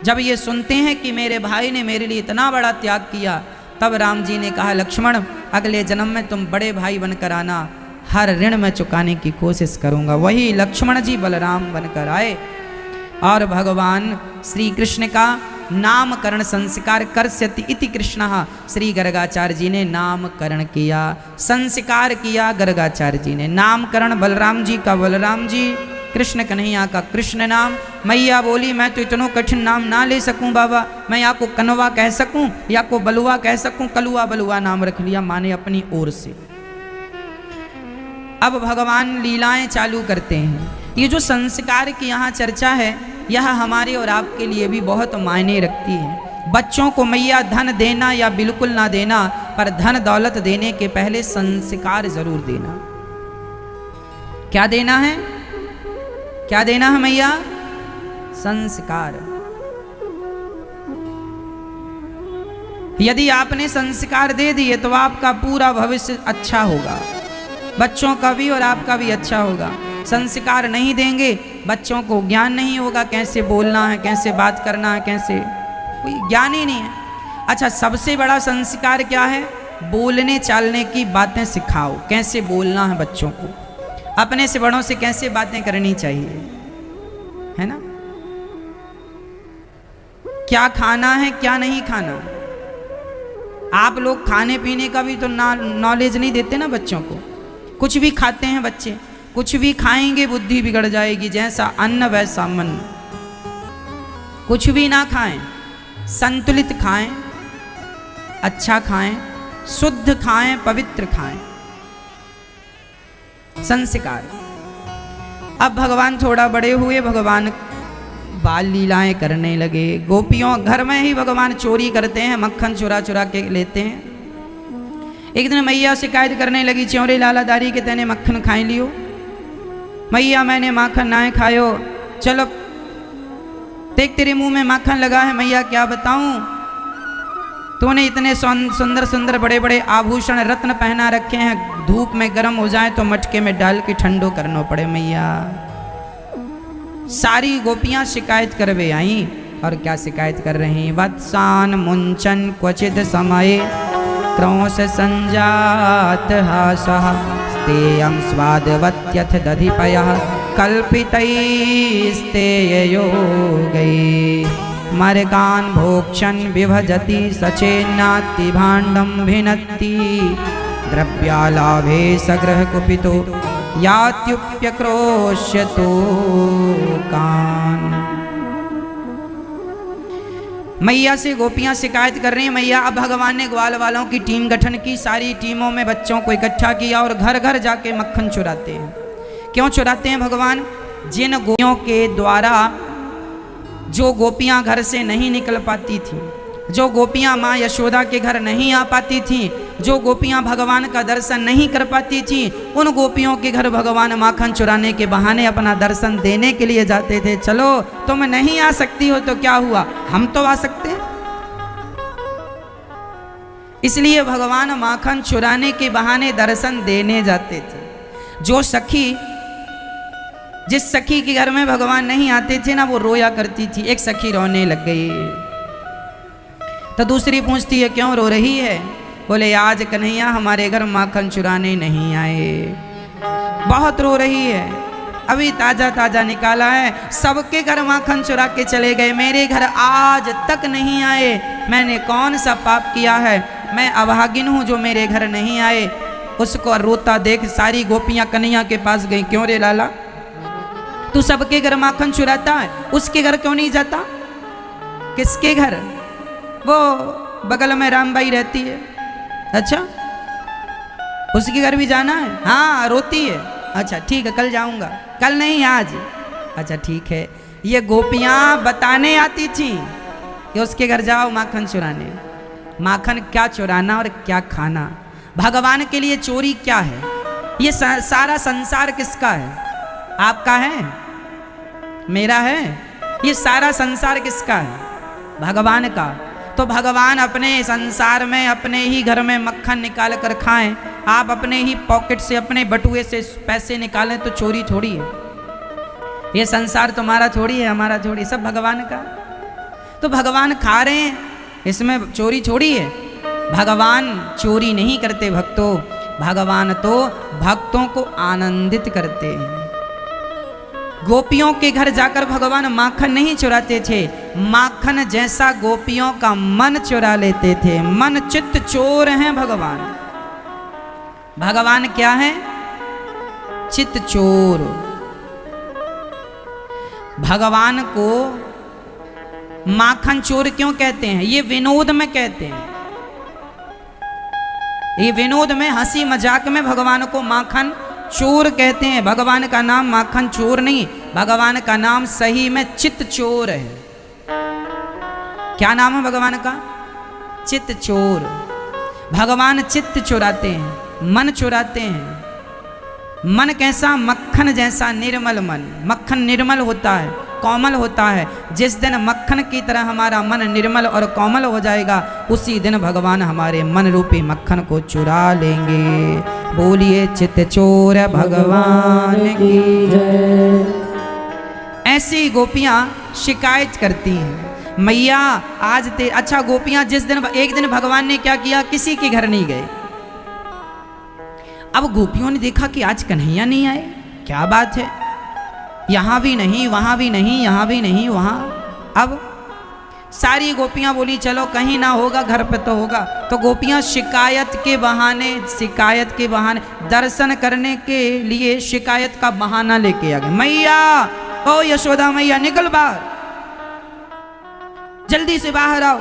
जब ये सुनते हैं कि मेरे भाई ने मेरे लिए इतना बड़ा त्याग किया, तब राम जी ने कहा, लक्ष्मण अगले जन्म में तुम बड़े भाई बनकर आना, हर ऋण में चुकाने की कोशिश करूंगा। वही लक्ष्मण जी बलराम बनकर आए और भगवान श्री कृष्ण का नामकरण संस्कार कर्ष्यति इति कृष्णः, श्री गर्गाचार्य जी ने नामकरण किया, संस्कार किया गर्गाचार्य जी ने। नामकरण बलराम जी का बलराम जी, कृष्ण कन्हैया का कृष्ण नाम। मैया बोली, मैं तो इतना कठिन नाम ना ले सकूं बाबा, मैं या को कनवा कह सकूं या को बलुआ कह सकूं, कलुआ बलुआ नाम रख लिया माने अपनी ओर से। अब भगवान लीलाएं चालू करते हैं। ये जो संस्कार की यहाँ चर्चा है, यह हमारे और आपके लिए भी बहुत मायने रखती है। बच्चों को मैया धन देना या बिल्कुल ना देना, पर धन दौलत देने के पहले संस्कार जरूर देना। क्या देना है? क्या देना है मैया? संस्कार। यदि आपने संस्कार दे दिए तो आपका पूरा भविष्य अच्छा होगा, बच्चों का भी और आपका भी अच्छा होगा। संस्कार नहीं देंगे, बच्चों को ज्ञान नहीं होगा कैसे बोलना है, कैसे बात करना है, कैसे, कोई ज्ञान ही नहीं है। अच्छा, सबसे बड़ा संस्कार क्या है? बोलने चालने की बातें सिखाओ, कैसे बोलना है बच्चों को, अपने से बड़ों से कैसे बातें करनी चाहिए, है ना। क्या खाना है क्या नहीं खाना। आप लोग खाने पीने का भी तो नॉलेज नहीं देते ना बच्चों को। कुछ भी खाते हैं बच्चे, कुछ भी खाएंगे बुद्धि बिगड़ जाएगी, जैसा अन्न वैसा मन। कुछ भी ना खाएं, संतुलित खाएं, अच्छा खाएं, शुद्ध खाएं, पवित्र खाएं। संस्कार। अब भगवान थोड़ा बड़े हुए, भगवान बाल लीलाएं करने लगे। गोपियों घर में ही भगवान चोरी करते हैं, मक्खन चुरा चुरा के लेते हैं। एक दिन मैया शिकायत करने लगी, च्योरे लालादारी के तेने मक्खन खाई लियो। मैया मैंने माखन ना खायो, चलो देख तेरे मुंह में माखन लगा है। मैया क्या बताऊं, तूने इतने सुंदर सुंदर बड़े बड़े आभूषण रत्न पहना रखे हैं, धूप में गर्म हो जाए तो मटके में डाल के ठंडो करना पड़े। मैया सारी गोपियां शिकायत करवे आई, और क्या शिकायत कर रही। वत्सान मुंचन क्वचित समय क्रौश संजात हासः स्तेयं स्वादवत्यथ दधिपयः कल्पितैस्तेययोगै मर्गान् भोक्षन् विभजति सचेन्नाति भाण्डं भिनत्ति द्रव्यालाभे सग्रह कुपितो यात्युप्यक्रोश्यतो कान्। मैया से गोपियां शिकायत कर रही हैं, मैया अब भगवान ने ग्वाल वालों की टीम गठन की, सारी टीमों में बच्चों को इकट्ठा किया और घर घर जाके मक्खन चुराते हैं। क्यों चुराते हैं भगवान? जिन गोपियों के द्वारा जो गोपियां घर से नहीं निकल पाती थी, जो गोपियां माँ यशोदा के घर नहीं आ पाती थी, जो गोपियां भगवान का दर्शन नहीं कर पाती थी, उन गोपियों के घर भगवान माखन चुराने के बहाने अपना दर्शन देने के लिए जाते थे। चलो तुम नहीं आ सकती हो तो क्या हुआ, हम तो आ सकते हैं। इसलिए भगवान माखन चुराने के बहाने दर्शन देने जाते थे। जो सखी, जिस सखी के घर में भगवान नहीं आते थे ना, वो रोया करती थी। एक सखी रोने लग गई तो दूसरी पूछती है क्यों रो रही है? बोले आज कन्हैया हमारे घर माखन चुराने नहीं आए, बहुत रो रही है, अभी ताजा ताजा निकाला है, सबके घर माखन चुरा के चले गए, मेरे घर आज तक नहीं आए। मैंने कौन सा पाप किया है, मैं अभागिन हूँ जो मेरे घर नहीं आए। उसको रोता देख सारी गोपियां कन्हैया के पास गई, क्यों रे लाला तू सबके घर माखन चुराता है, उसके घर क्यों नहीं जाता? किसके घर? वो बगल में रामबाई रहती है। अच्छा उसके घर भी जाना है? हाँ रोती है। अच्छा ठीक है कल जाऊंगा। कल नहीं आज? अच्छा ठीक है। ये गोपियां बताने आती थी कि उसके घर जाओ माखन चुराने। माखन क्या चुराना और क्या खाना, भगवान के लिए चोरी क्या है? ये सारा संसार किसका है? आपका है, मेरा है? ये सारा संसार किसका है? भगवान का। तो भगवान अपने संसार में अपने ही घर में मक्खन निकाल कर खाएं, आप अपने ही पॉकेट से अपने बटुए से पैसे निकालें तो चोरी थोड़ी है। ये संसार तुम्हारा थोड़ी है, हमारा थोड़ी, सब भगवान का। तो भगवान खा रहे हैं, इसमें चोरी थोड़ी है। भगवान चोरी नहीं करते भक्तों, भगवान तो भक्तों को आनंदित करते हैं। गोपियों के घर जाकर भगवान माखन नहीं चुराते थे, माखन जैसा गोपियों का मन चुरा लेते थे। मन चित्त चोर हैं भगवान। भगवान क्या है? चित्त चोर। भगवान को माखन चोर क्यों कहते हैं? ये विनोद में कहते हैं, ये विनोद में हंसी मजाक में भगवान को माखन चोर कहते हैं। भगवान का नाम माखन चोर नहीं, भगवान का नाम सही में चित्त चोर है। क्या नाम है भगवान का? चित्त चोर। भगवान चित्त चुराते हैं, मन चुराते हैं। मन कैसा? मक्खन जैसा निर्मल मन। मक्खन निर्मल होता है, कोमल होता है। जिस दिन मक्खन की तरह हमारा मन निर्मल और कोमल हो जाएगा, उसी दिन भगवान हमारे मन रूपी मक्खन को चुरा लेंगे। बोलिए चित्त चोर भगवान की जय। ऐसी गोपियां शिकायत करती हैं, मैया आज अच्छा गोपियां जिस दिन एक दिन भगवान ने क्या किया, किसी के घर नहीं गए। अब गोपियों ने देखा कि आज कन्हैया नहीं आए, क्या बात है, यहां भी नहीं, वहां भी नहीं, यहां भी नहीं, वहां। अब सारी गोपियां बोली चलो कहीं ना होगा घर पे तो होगा। तो गोपियां शिकायत के बहाने दर्शन करने के लिए शिकायत का बहाना लेके आ गए। मैया, ओ यशोदा मैया निकल बाहर, जल्दी से बाहर आओ।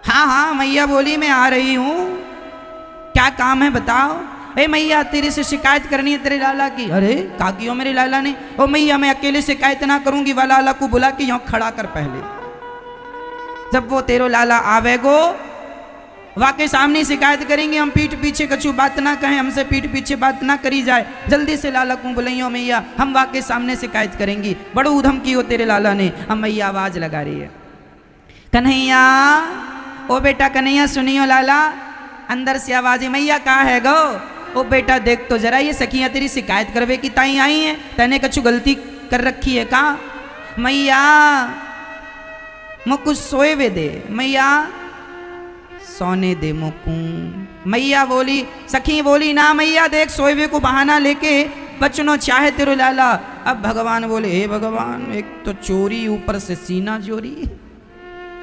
हाँ हाँ मैया बोली मैं आ रही हूं, क्या काम है बताओ। ए मैया तेरे से शिकायत करनी है तेरे लाला की। अरे का कियो मेरे लाला ने? ओ मैया मैं अकेले शिकायत ना करूंगी, वह लाला को बुला के यहाँ खड़ा कर पहले। जब वो तेरो लाला आवेगो वाके सामने शिकायत करेंगे, हम पीठ पीछे कछु बात ना कहें, हमसे पीठ पीछे बात ना करी जाए, जल्दी से लाला को बुलाइयो मैया, हम वाके सामने शिकायत करेंगी। बड़ो उधम की हो तेरे लाला ने। हम मैया आवाज लगा रही है, कन्हैया ओ बेटा कन्हैया सुनियो लाला। अंदर से आवाज है, मैया कहा है गो? ओ बेटा देख तो जरा, ये सखियां तेरी शिकायत करवे की ताई आई हैं, तने कछु गलती कर रखी है का? मैया मुझको सोए वे दे, मैया सोने दे मुकू। मैया बोली, सखी बोली ना मैया देख सोए हुए को बहाना लेके बचनो चाहे तेरो लाला। अब भगवान बोले, हे भगवान एक तो चोरी ऊपर से सीना चोरी,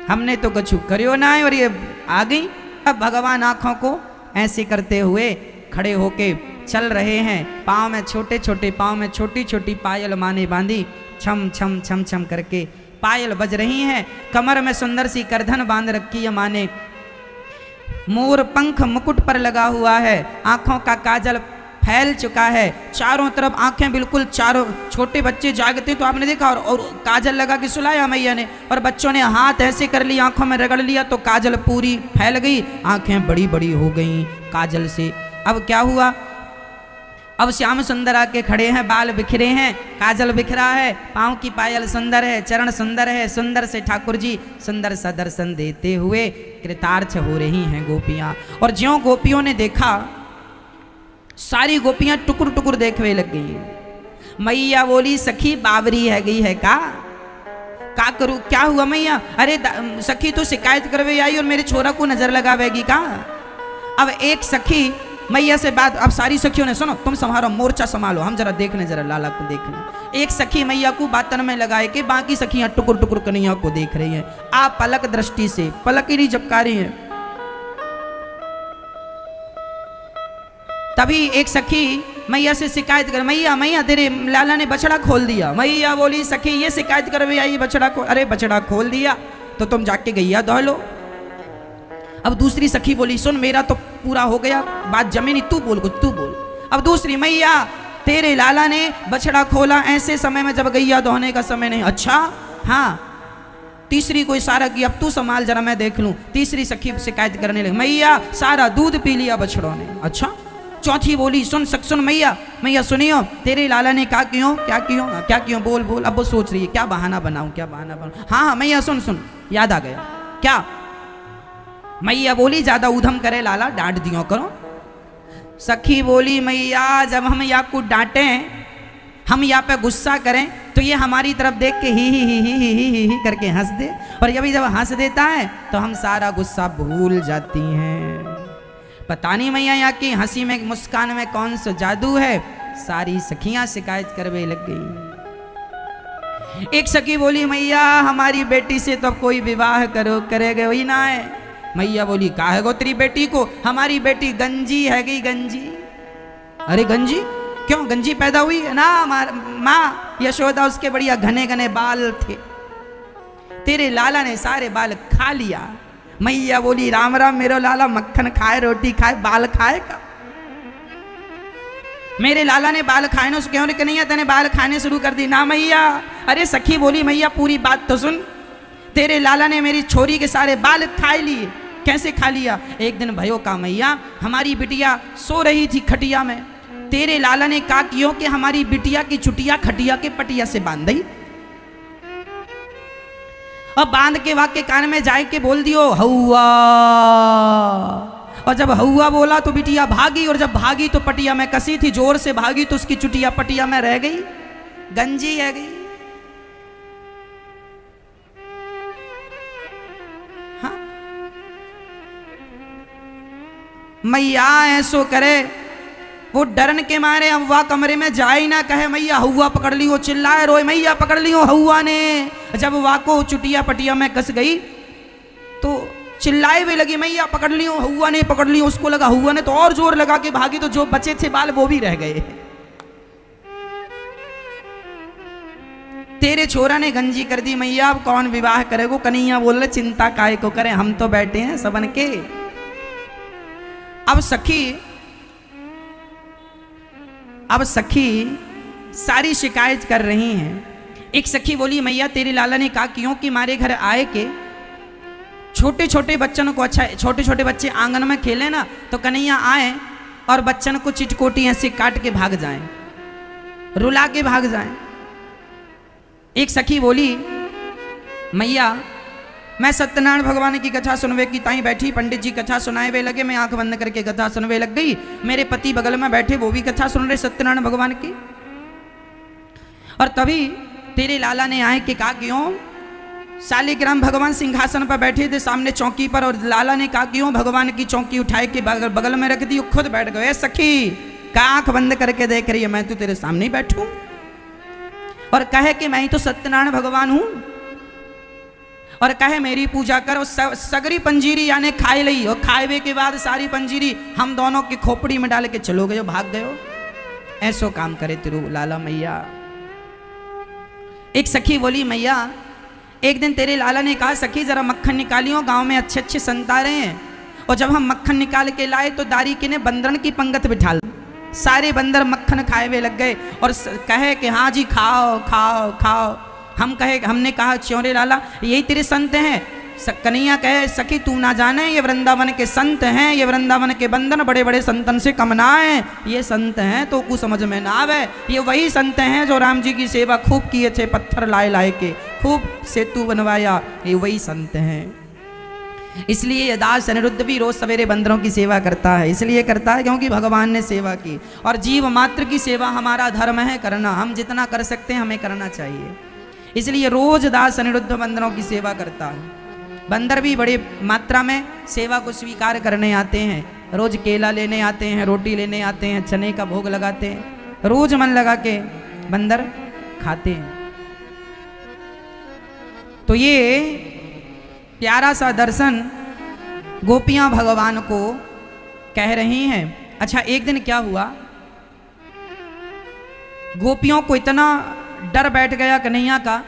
हमने तो कछु करियो ना है और ये आ गई। अब भगवान आंखों को ऐसे करते हुए खड़े होके चल रहे हैं, पाँव में छोटे छोटे, पाँव में छोटी छोटी पायल माने बांधी, छम छम छम छम करके पायल बज रही हैं। कमर में सुंदर सी करधन बांध रखी है माने, मोर पंख मुकुट पर लगा हुआ है, आंखों का काजल फैल चुका है, चारों तरफ आंखें बिल्कुल, चारों छोटे बच्चे जागते तो आपने देखा और काजल लगा के सुलाया मैया ने, और बच्चों ने हाथ ऐसे कर लिया, आंखों में रगड़ लिया तो काजल पूरी फैल गई, आंखें बड़ी बड़ी हो गई काजल से। अब क्या हुआ? अब श्याम सुंदर आके खड़े हैं, बाल बिखरे हैं, काजल बिखरा है, पाँव की पायल सुंदर है, चरण सुंदर है, सुंदर से ठाकुर जी सुंदर सा दर्शन देते हुए कृतार्थ हो रही हैं गोपियाँ। और ज्यों गोपियों ने देखा, सारी गोपियाँ टुकुर टुकुर देखने लग गई। मैया बोली, सखी बावरी है गई है का करूँ? क्या हुआ मैया? अरे सखी तो शिकायत करवे आई और मेरे छोरा को नजर लगावेगी का? अब एक सखी मैया से बात, अब सारी सखियों ने, सुनो तुम संभालो, मोर्चा संभालो, हम जरा देखने, जरा लाला को देखने। एक सखी मैया को बातन में लगाए के बाकी सखियां टुकुर टुकुर कन्हैया को देख रही हैं। आप पलक दृष्टि से, पलक ही नहीं झपका रही हैं। तभी एक सखी मैया से शिकायत कर, मैया मैया तेरे लाला ने बछड़ा खोल दिया। मैया बोली, सखी ये शिकायत कर भैया ये बछड़ा को, अरे बछड़ा खोल दिया तो तुम जाके गैया दो लो। अब दूसरी सखी बोली, सुन मेरा तो पूरा हो गया, बात जमे नहीं, तू बोल कुछ, तू बोल। अब दूसरी, मैया तेरे लाला ने बछड़ा खोला ऐसे समय में जब गैया दोहने का समय नहीं। अच्छा हाँ। तीसरी को इशारा किया, अब तू संभाल जरा मैं देख लूं। तीसरी सखी शिकायत करने लगी, मैया सारा दूध पी लिया बछड़ों ने। अच्छा। चौथी बोली, सुन मैया मैया सुनियो, तेरे लाला ने क्या क्यों क्या क्यों बोल बोल। अब वो सोच रही है क्या बहाना बनाऊं, क्या बहाना बनाऊं। हाँ मैया सुन याद आ गया। क्या? मैया बोली, ज्यादा उधम करे लाला, डांट दियो करो। सखी बोली, मैया जब हम या को डांटे, हम यहाँ पे गुस्सा करें तो ये हमारी तरफ देख के ही करके हंस दे, और ये जब हंस देता है तो हम सारा गुस्सा भूल जाती हैं। पता नहीं मैया यहाँ की हंसी में, मुस्कान में कौन सा जादू है। सारी सखियां शिकायत करवे लग गई। एक सखी बोली, मैया हमारी बेटी से तो कोई विवाह करेगा वही ना है। मैया बोली, काहे गो तेरी बेटी को? हमारी बेटी गंजी है गई, गंजी। अरे गंजी क्यों? गंजी पैदा हुई है ना माँ यशोदा, उसके बढ़िया घने घने बाल थे, तेरे लाला ने सारे बाल खा लिया। मैया बोली, राम राम, मेरो लाला मक्खन खाए, रोटी खाए, बाल खाए का? मेरे लाला ने बाल खाए ना, उसके क्यों कन्हैया तेने बाल खाने शुरू कर दी ना मैया। अरे सखी बोली, मैया पूरी बात तो सुन, तेरे लाला ने मेरी छोरी के सारे बाल खा लिए। कैसे खा लिया? एक दिन भयो का मैया, हमारी बिटिया सो रही थी खटिया में, तेरे लाला ने कहा क्यों कि हमारी बिटिया की चुटिया खटिया के पटिया से बांध दी, और बांध के वाके कान में जाए के बोल दियो हौवा, और जब हौवा बोला तो बिटिया भागी, और जब भागी तो पटिया में कसी थी, जोर से भागी तो उसकी चुटिया पटिया में रह गई, गंजी है गई। हाँ? मैया ऐसो करे, वो डरन के मारे हवा कमरे में जाए ना, कहे मैया हौवा पकड़ ली हो, चिल्लाए रोए मैया पकड़ ली हो हौवा ने। जब वा को चुटिया पटिया में कस गई तो चिल्लाए भी लगी, मैया पकड़ ली हो, हौवा ने पकड़ ली हो। उसको लगा हौवा ने, तो और जोर लगा के भागी, तो जो बचे थे बाल वो भी रह गए। तेरे छोरा ने गंजी कर दी मैया, अब कौन विवाह करेगो? कन्हैया बोल रहे, चिंता काहे को करें, हम तो बैठे हैं सबन के। अब सखी अब सखी सारी शिकायत कर रही हैं। एक सखी बोली मैया तेरे लाला ने कहा क्यों कि हमारे घर आए के छोटे छोटे बच्चों को, अच्छा छोटे छोटे बच्चे आंगन में खेले ना तो कन्हैया आए और बच्चन को चिटकोटी ऐसे काट के भाग जाएं, रुला के भाग जाएं। एक सखी बोली मैया मैं सत्यनारायण भगवान की कथा सुनवे की ताई बैठी, पंडित जी कथा सुनाए वे लगे, मैं आंख बंद करके कथा सुनवे लग गई। मेरे पति बगल में बैठे वो भी कथा सुन रहे सत्यनारायण भगवान की। और तभी तेरे लाला ने आए कि कहा क्यों, शालिग्राम भगवान सिंहासन पर बैठे थे सामने चौकी पर, और लाला ने कहा क्यों भगवान की चौकी उठाए के बगल में रख दी, खुद बैठ गए। सखी का आंख बंद करके देख रही है, मैं तो तेरे सामने ही बैठूं और कहे कि मैं ही तो सत्यनारायण भगवान हूं, और कहे मेरी पूजा कर। और सगरी पंजीरी यानी खाए ली, और खाए के बाद सारी पंजीरी हम दोनों की खोपड़ी में डाल के चलो गए, भाग गए। ऐसो काम करे तेरू लाला मैया। एक सखी बोली मैया एक दिन तेरे लाला ने कहा सखी जरा मक्खन निकालियो, गांव में अच्छे अच्छे संत आ रहे हैं। और जब हम मक्खन निकाल के लाए तो दारी के ने बंदरन की पंगत बिठा, सारे बंदर मक्खन खाए हुए लग गए और कहे कि हाँ जी खाओ खाओ खाओ। हमने कहा च्योरे लाला यही तेरे संत हैं। कन्हैया कहे सखी तू ना जाने ये वृंदावन के संत हैं, ये वृंदावन के बंदन बड़े बड़े संतन से कम ना है, ये संत हैं तो कुछ समझ में ना आवे। ये वही संत हैं जो राम जी की सेवा खूब किए थे, पत्थर लाए लाए के खूब सेतु बनवाया, ये वही संत हैं। इसलिए ये दास अनिरुद्ध भी रोज सवेरे बंदरों की सेवा करता है, इसलिए करता है क्योंकि भगवान ने सेवा की। और जीव मात्र की सेवा हमारा धर्म है करना, हम जितना कर सकते हैं हमें करना चाहिए। इसलिए रोज दास अनिरुद्ध बंदरों की सेवा करता है। बंदर भी बड़ी मात्रा में सेवा को स्वीकार करने आते हैं, रोज केला लेने आते हैं, रोटी लेने आते हैं, चने का भोग लगाते हैं, रोज मन लगा के बंदर खाते हैं। तो ये प्यारा सा दर्शन गोपियां भगवान को कह रही हैं। अच्छा एक दिन क्या हुआ, गोपियों को इतना डर बैठ गया कन्हैया का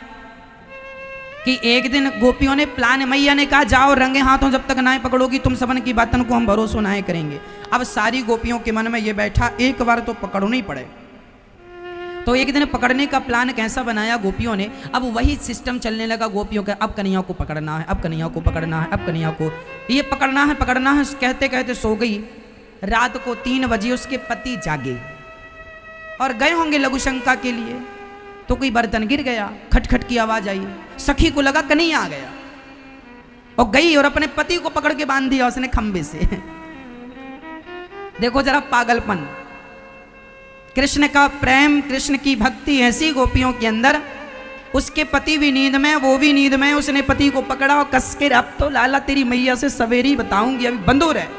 कि एक दिन गोपियों ने प्लान, मैया ने कहा जाओ रंगे हाथों जब तक ना पकड़ोगी तुम सबन की बातन को हम भरोसा ना करेंगे। अब सारी गोपियों के मन में ये बैठा एक बार तो पकड़ना ही पड़े। तो एक दिन पकड़ने का प्लान कैसा बनाया गोपियों ने, अब वही सिस्टम चलने लगा गोपियों का, अब कन्हैया को पकड़ना है, अब कन्हैया को पकड़ना है, अब कन्हैया को ये पकड़ना है कहते कहते सो गई। रात को 3 बजे उसके पति जागे और गए होंगे लघुशंका के लिए, तो कोई बर्तन गिर गया, खटखट की आवाज आई, सखी को लगा कन्हैया आ गया और गई और अपने पति को पकड़ के बांध दिया उसने खंबे से। देखो जरा पागलपन, कृष्ण का प्रेम, कृष्ण की भक्ति ऐसी गोपियों के अंदर। उसके पति भी नींद में, वो भी नींद में, उसने पति को पकड़ा और कस के अब तो लाला तेरी मैया से सवेरी बताऊंगी, अभी बंद हो रहा है।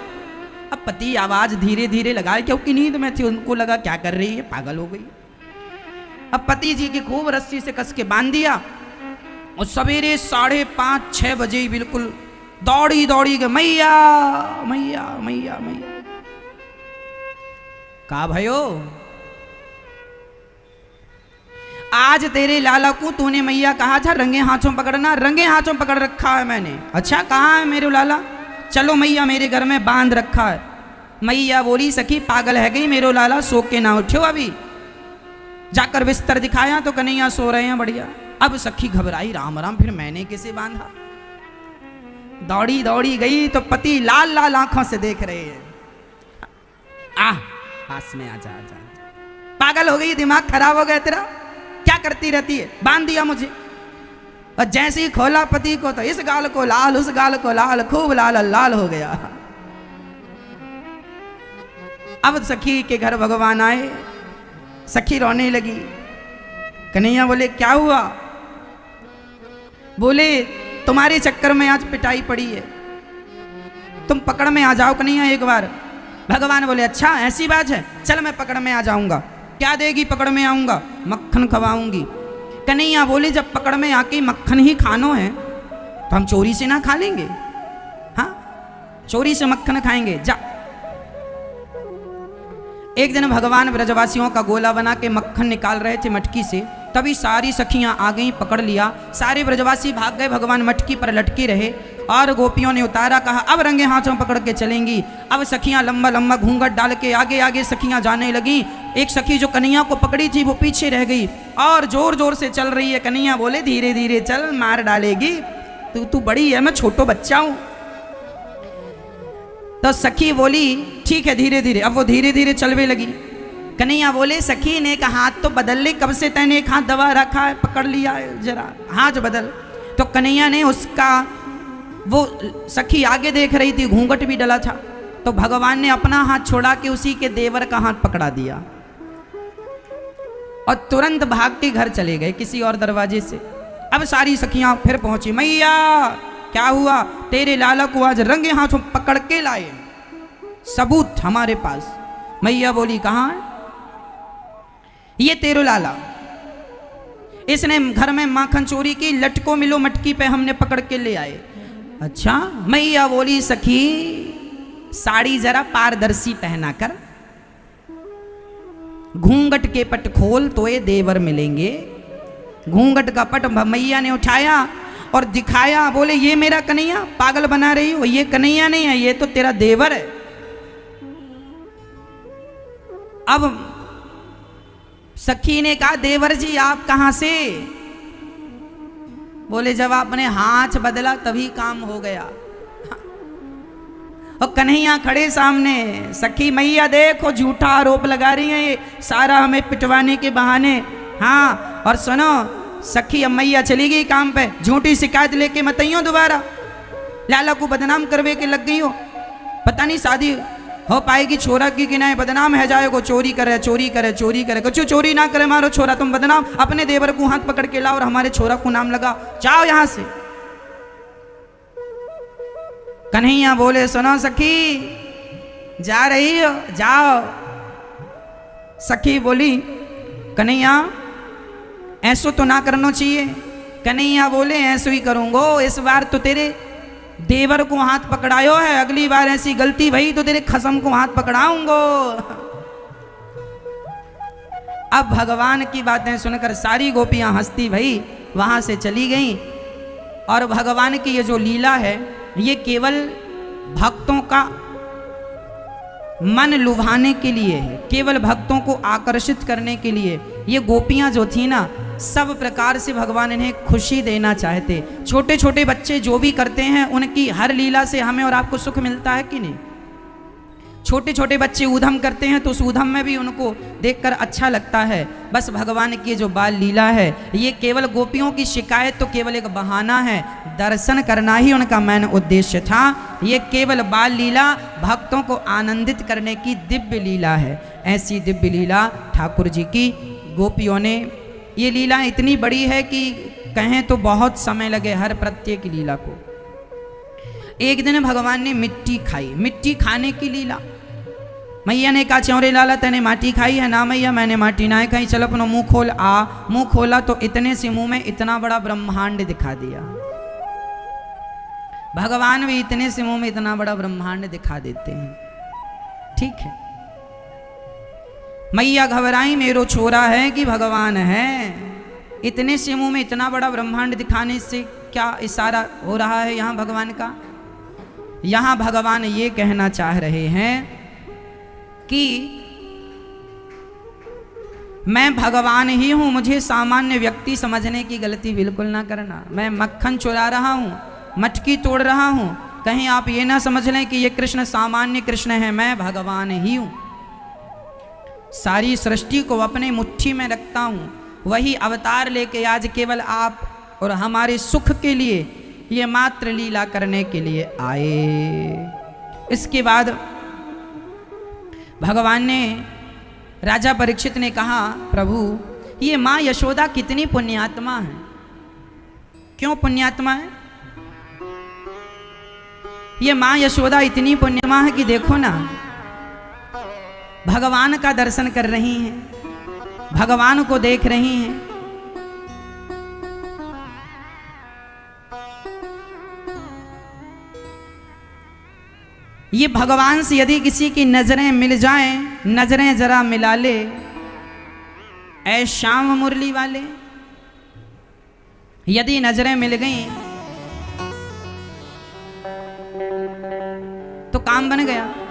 अब पति आवाज धीरे धीरे लगाए क्योंकि नींद में थी, उनको लगा क्या कर रही है, पागल हो गई। अब पति जी की खूब रस्सी से कस के बांध दिया और सवेरे 5:30-6 बजे बिल्कुल दौड़ी दौड़ी गए, मैया मैया मैया मैया। कहा भयो आज तेरे लाला को तूने मैया कहा था रंगे हाथों पकड़ना, रंगे हाथों पकड़ रखा है मैंने। अच्छा कहाँ है मेरे लाला, चलो मैया मेरे घर में बांध रखा है। मैया बोली सखी पागल है गई, मेरे लाला सो के ना उठो, अभी जाकर बिस्तर दिखाया तो कन्हैया सो रहे हैं बढ़िया। अब सखी घबराई, राम राम फिर मैंने कैसे बांधा। दौड़ी दौड़ी गई तो पति लाल लाल आंखों से देख रहे हैं। पास में आजा आजा, पागल हो गई, दिमाग खराब हो गया तेरा, क्या करती रहती है, बांध दिया मुझे। और जैसे ही खोला पति को तो इस गाल को लाल, उस गाल को लाल, खूब लाल लाल हो गया। अब सखी के घर भगवान आए, सखी रोने लगी। कन्हैया बोले क्या हुआ, बोले तुम्हारे चक्कर में आज पिटाई पड़ी है, तुम पकड़ में आ जाओ कन्हैया एक बार। भगवान बोले अच्छा ऐसी बात है, चल मैं पकड़ में आ जाऊंगा। क्या देगी पकड़ में आऊंगा, मक्खन खवाऊंगी। कन्हैया बोले जब पकड़ में आके मक्खन ही खानो है तो हम चोरी से ना खा लेंगे, हाँ चोरी से मक्खन खाएंगे, जा। एक दिन भगवान ब्रजवासियों का गोला बना के मक्खन निकाल रहे थे मटकी से, तभी सारी सखियां आ गई, पकड़ लिया। सारे ब्रजवासी भाग गए, भगवान मटकी पर लटके रहे और गोपियों ने उतारा, कहा अब रंगे हाथों पकड़ के चलेंगी। अब सखियां लंबा लंबा घूंघट डाल के आगे आगे सखियां जाने लगी। एक सखी जो कन्हैया को पकड़ी थी वो पीछे रह गई और जोर जोर से चल रही है। कन्हैया बोले धीरे धीरे चल, मार डालेगी, तू बड़ी है, मैं छोटो बच्चा हूं। तो सखी बोली ठीक है धीरे धीरे। अब वो धीरे धीरे चलने लगी। कन्हैया बोले सखी ने एक हाथ तो बदल ले, कब से तैने एक हाथ दबा रखा है, पकड़ लिया है, जरा हाथ बदल। तो कन्हैया ने उसका, वो सखी आगे देख रही थी, घूंघट भी डला था, तो भगवान ने अपना हाथ छोड़ा के उसी के देवर का हाथ पकड़ा दिया और तुरंत भाग के घर चले गए किसी और दरवाजे से। अब सारी सखियां फिर पहुंची, मैया क्या हुआ, तेरे लाला को आज रंगे हाथों पकड़ के लाए, सबूत हमारे पास। मैया बोली कहाँ है, ये तेरो लाला, इसने घर में माखन चोरी की, लटको मिलो मटकी पे हमने पकड़ के ले आए। अच्छा। मैया बोली सखी साड़ी जरा पारदर्शी पहना कर, घूंघट के पट खोल तो ये देवर मिलेंगे। घूंघट का पट मैया ने उठाया और दिखाया, बोले ये मेरा कन्हैया, पागल बना रही हो, ये कन्हैया नहीं है, ये तो तेरा देवर है। अब सखी ने कहा देवर जी आप कहां से, बोले जब आपने हाथ बदला तभी काम हो गया। और कन्हैया खड़े सामने, सखी मैया देखो झूठा आरोप लगा रही है ये सारा हमें पिटवाने के बहाने। हाँ और सुनो सखी, अब मैया चली गई काम पे, झूठी शिकायत लेके मत आइयो दोबारा, लाला को बदनाम करवे के लग गई हो, पता नहीं शादी हो पाएगी छोरा की कि नहीं, बदनाम है जाएगो, चोरी करे चोरी करे चोरी करे, कुछ चोरी ना करे मारो छोरा, तुम बदनाम, अपने देवर को हाथ पकड़ के लाओ और हमारे छोरा को नाम लगाओ, जाओ यहां से। कन्हैया बोले सुनो सखी जा रही हो, जाओ। सखी बोली कन्हैया ऐसो तो ना करना चाहिए। कन्हैया बोले ऐसो ही करूंगो, इस बार तो तेरे देवर को हाथ पकड़ायो है, अगली बार ऐसी गलती भई तो तेरे खसम को हाथ पकड़ाऊंगो। अब भगवान की बातें सुनकर सारी गोपियां हंसती भई वहां से चली गईं। और भगवान की ये जो लीला है ये केवल भक्तों का मन लुभाने के लिए है, केवल भक्तों को आकर्षित करने के लिए। ये गोपियां जो थी ना, सब प्रकार से भगवान इन्हें खुशी देना चाहते। छोटे छोटे बच्चे जो भी करते हैं उनकी हर लीला से हमें और आपको सुख मिलता है कि नहीं। छोटे छोटे बच्चे ऊधम करते हैं तो उस ऊधम में भी उनको देखकर अच्छा लगता है। बस भगवान की जो बाल लीला है ये केवल गोपियों की शिकायत तो केवल एक बहाना है, दर्शन करना ही उनका मेन उद्देश्य था। ये केवल बाल लीला भक्तों को आनंदित करने की दिव्य लीला है। ऐसी दिव्य लीला ठाकुर जी की गोपियों ने, ये लीला इतनी बड़ी है कि कहें तो बहुत समय लगे हर प्रत्येक लीला को। एक दिन भगवान ने मिट्टी खाई, मिट्टी खाने की लीला। मैया ने कहा चौरे लाला तने माटी खाई है ना, मैया मैंने माटी ना खाई, चलो अपना मुंह खोल। मुंह खोला तो इतने से मुंह में इतना बड़ा ब्रह्मांड दिखा दिया। भगवान भी इतने से मुंह में इतना बड़ा ब्रह्मांड दिखा देते हैं, ठीक है। मैया घबराई, मेरो छोरा है कि भगवान है, इतने से मुंह में इतना बड़ा ब्रह्मांड दिखाने से क्या इशारा हो रहा है यहाँ भगवान का। यहाँ भगवान ये कहना चाह रहे हैं कि मैं भगवान ही हूं, मुझे सामान्य व्यक्ति समझने की गलती बिल्कुल ना करना। मैं मक्खन चुरा रहा हूं, मटकी तोड़ रहा हूं, कहीं आप ये ना समझ लें कि ये कृष्ण सामान्य कृष्ण है, मैं भगवान ही हूं। सारी सृष्टि को अपने मुट्ठी में रखता हूं, वही अवतार लेके आज केवल आप और हमारे सुख के लिए ये मात्र लीला करने के लिए आए। इसके बाद भगवान ने, राजा परीक्षित ने कहा प्रभु ये माँ यशोदा कितनी पुण्यात्मा है। क्यों पुण्यात्मा है? ये माँ यशोदा इतनी पुण्यात्मा है कि देखो ना, भगवान का दर्शन कर रही हैं, भगवान को देख रही हैं। ये भगवान से यदि किसी की नजरें मिल जाएं, नजरें जरा मिला ले ऐ श्याम मुरली वाले, यदि नजरें मिल गई तो काम बन गया।